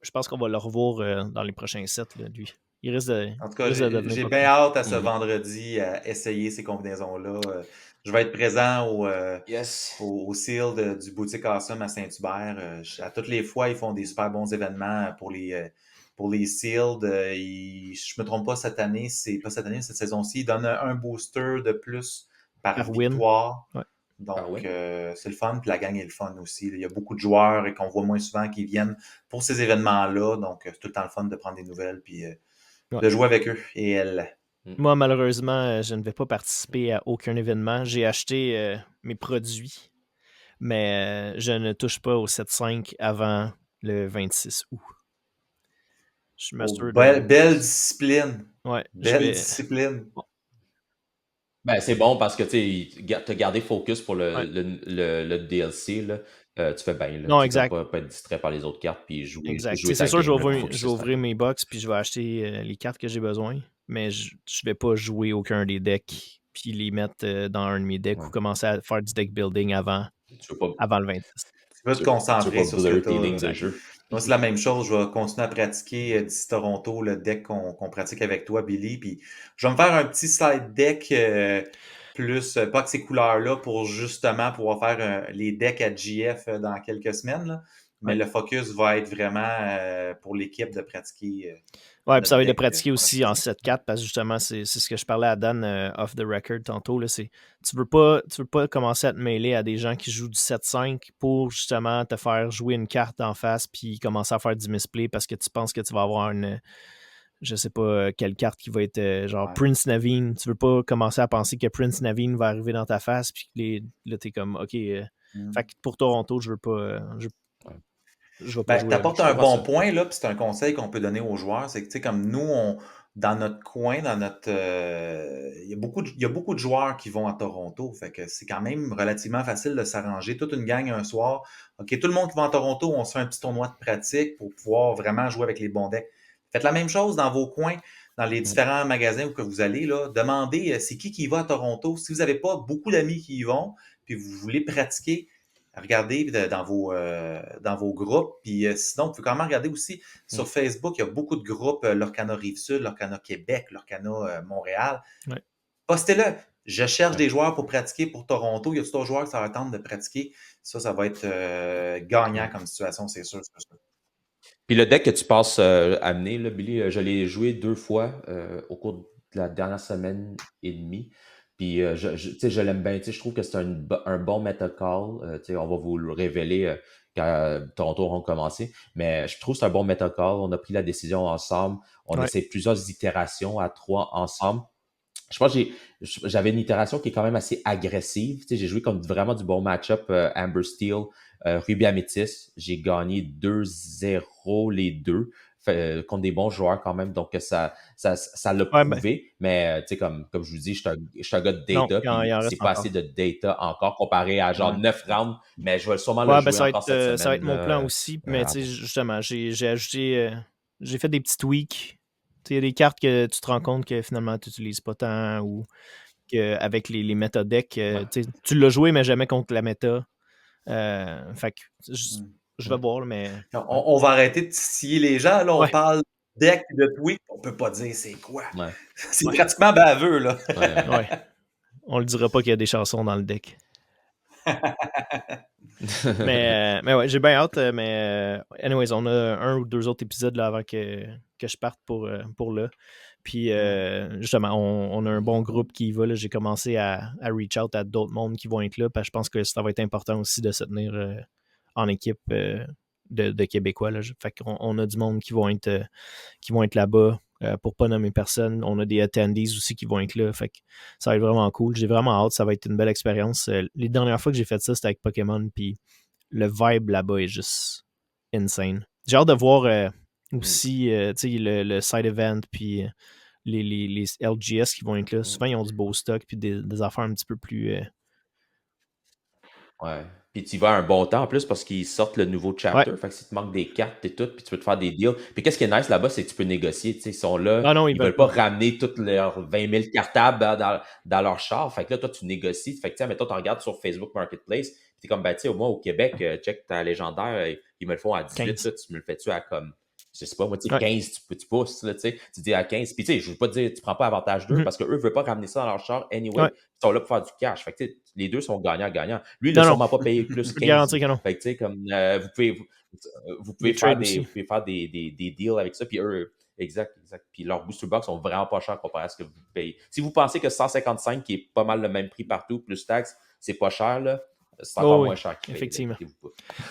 je pense qu'on va le revoir dans les prochains sets, là, lui. Il risque de,
En tout
il
cas,
risque de devenir
j'ai bien
populaire.
hâte à ce
Mhm.
vendredi à essayer ces combinaisons-là. Je vais être présent
Yes.
au seal du Boutique Awesome à Saint-Hubert. À toutes les fois, ils font des super bons événements pour les sealed. Je me trompe pas, cette année, c'est pas cette année, cette saison-ci, ils donnent un booster de plus par
Par win.
victoire.
Ouais.
Donc, c'est le fun, puis la gang est le fun aussi. Il y a beaucoup de joueurs et qu'on voit moins souvent qui viennent pour ces événements-là. Donc, c'est tout le temps le fun de prendre des nouvelles puis de jouer avec eux et elles.
Moi, malheureusement, je ne vais pas participer à aucun événement. J'ai acheté mes produits, mais je ne touche pas au 7-5 avant le 26 août. Je m'assure de...
Belle discipline.
Ouais,
Belle discipline.
Ben, c'est bon parce que tu te garder focus pour
Ouais.
le DLC. Là. Tu fais bien. Là.
Non,
Tu
exact.
ne pas être distrait par les autres cartes puis jouer
C'est
ta
sûr,
game.
je vais ouvrir mes box puis je vais acheter les cartes que j'ai besoin, mais je vais pas jouer aucun des decks puis les mettre dans un de mes decks ou commencer à faire du deck building avant le 26.
Tu veux te
Tu
concentrer
veux pas
sur ce que
blur
tu
tes
as.
lignes de jeu.
Moi, c'est la même chose. Je vais continuer à pratiquer d'ici Toronto le deck qu'on pratique avec toi, Billy. Puis je vais me faire un petit slide deck plus, pas que ces couleurs-là, pour justement pouvoir faire les decks à GF dans quelques semaines. Là. Mais le focus va être vraiment pour l'équipe de pratiquer.
Ouais, puis ça va être de
deck,
pratiquer aussi en
prochaine
7-4 parce que justement, c'est ce que je parlais à Dan off the record tantôt. Là, tu veux pas commencer à te mêler à des gens qui jouent du 7-5 pour justement te faire jouer une carte en face puis commencer à faire du misplay parce que tu penses que tu vas avoir une. Je sais pas quelle carte qui va être genre Prince Naveen. Tu veux pas commencer à penser que Prince Naveen va arriver dans ta face puis là, t'es comme OK. Fait que pour Toronto, je veux pas. Je vais pas jouer.
T'apportes un bon point, là, puis c'est un conseil qu'on peut donner aux joueurs, c'est que, tu sais, comme nous, dans notre coin, il y a beaucoup de joueurs qui vont à Toronto, fait que c'est quand même relativement facile de s'arranger. Toute une gang un soir, OK, tout le monde qui va à Toronto, on se fait un petit tournoi de pratique pour pouvoir vraiment jouer avec les bons decks. Faites la même chose dans vos coins, dans les différents magasins où que vous allez, là. Demandez c'est qui va à Toronto. Si vous n'avez pas beaucoup d'amis qui y vont, puis vous voulez pratiquer, regardez dans vos groupes. Puis sinon, vous pouvez quand même regarder aussi sur Facebook, il y a beaucoup de groupes, Lorcana Rive-Sud, Lorcana Québec, Lorcana Montréal.
Ouais.
Postez-le. Je cherche des joueurs pour pratiquer pour Toronto. Il y a d'autres joueurs qui ça va tenter de pratiquer. Ça va être gagnant comme situation, c'est sûr.
Puis le deck que tu passes à amener, là, Billy, je l'ai joué 2 fois au cours de la dernière semaine et demie. Puis je l'aime bien. Je trouve que c'est un bon meta call. On va vous le révéler quand Toronto auront commencé. Mais je trouve que c'est un bon meta call. On a pris la décision ensemble. On essaie plusieurs itérations à 3 ensemble. Je pense que j'avais une itération qui est quand même assez agressive. J'ai joué comme vraiment du bon match-up Amber Steel, Ruby Amethyst. J'ai gagné 2-0 les deux contre des bons joueurs quand même. Donc, ça l'a prouvé. Mais, comme je vous dis, je suis un gars de data. Puis, c'est pas assez de data encore comparé à genre 9 rounds. Mais je vais sûrement le jouer encore cette semaine.
Ça va être mon plan aussi. Mais, justement, j'ai ajouté... j'ai fait des petits tweaks. Il y a des cartes que tu te rends compte que finalement tu n'utilises pas tant ou qu'avec les méta-decks, tu l'as joué, mais jamais contre la méta. Fait que je vais voir, mais.
On va arrêter de titiller les gens. Là, on parle de deck et de tweak. On peut pas dire c'est quoi. C'est pratiquement baveux, là.
Ouais. On le dira pas qu'il y a des chansons dans le deck. mais ouais, j'ai bien hâte. Mais anyways, on a 1 ou 2 autres épisodes là, avant que je parte pour là. Puis justement, on a un bon groupe qui y va. Là. J'ai commencé à reach out à d'autres mondes qui vont être là. Parce que je pense que ça va être important aussi de se tenir en équipe de Québécois. Là. Fait qu'on a du monde qui vont être là-bas. Pour pas nommer personne, on a des attendees aussi qui vont être là. Fait que ça va être vraiment cool. J'ai vraiment hâte. Ça va être une belle expérience. Les dernières fois que j'ai fait ça, c'était avec Pokémon. Puis le vibe là-bas est juste insane. J'ai hâte de voir aussi le side event. Puis les LGS qui vont être là. Souvent, ils ont du beau stock. Puis des affaires un petit peu plus.
Ouais. Puis tu vas un bon temps en plus parce qu'ils sortent le nouveau chapter. Fait que si tu manques des cartes et tout, puis tu peux te faire des deals. Puis qu'est-ce qui est nice là-bas, c'est que tu peux négocier. Ils sont là. Ils veulent pas ramener toutes leurs 20 000 cartables dans leur char. Fait que là, toi, tu négocies. Fait que, mettons, tu regardes sur Facebook Marketplace. Puis t'es comme, au moins au Québec, check ta légendaire. Ils me le font à 18. Là, tu me le fais-tu à comme. Je sais pas, moi, 15, tu pousses, là, tu dis à 15. Puis, je veux pas te dire, tu prends pas avantage d'eux parce qu'eux ne veulent pas ramener ça dans leur char anyway. Ils sont là pour faire du cash. Fait que, les deux sont gagnants-gagnants. Lui, il n'a sûrement pas payé plus 15. Fait que, comme, vous pouvez faire des deals avec ça. Puis eux, exact. Puis leurs booster box sont vraiment pas chers comparé à ce que vous payez. Si vous pensez que 155, qui est pas mal le même prix partout, plus taxes, c'est pas cher, là. C'est encore moins cher qu'il paye.
Effectivement.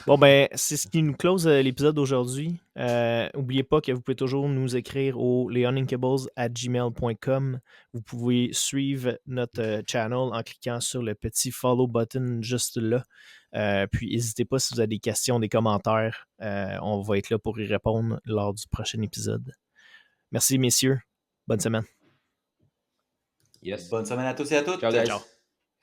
Bon, ben, c'est ce qui nous close l'épisode d'aujourd'hui. N'oubliez pas que vous pouvez toujours nous écrire au leoninkables@gmail.com. Vous pouvez suivre notre channel en cliquant sur le petit follow button juste là. Puis, n'hésitez pas si vous avez des questions, des commentaires. On va être là pour y répondre lors du prochain épisode. Merci, messieurs. Bonne semaine.
Yes. Bonne semaine à tous et à toutes.
Ciao, guys. Ciao.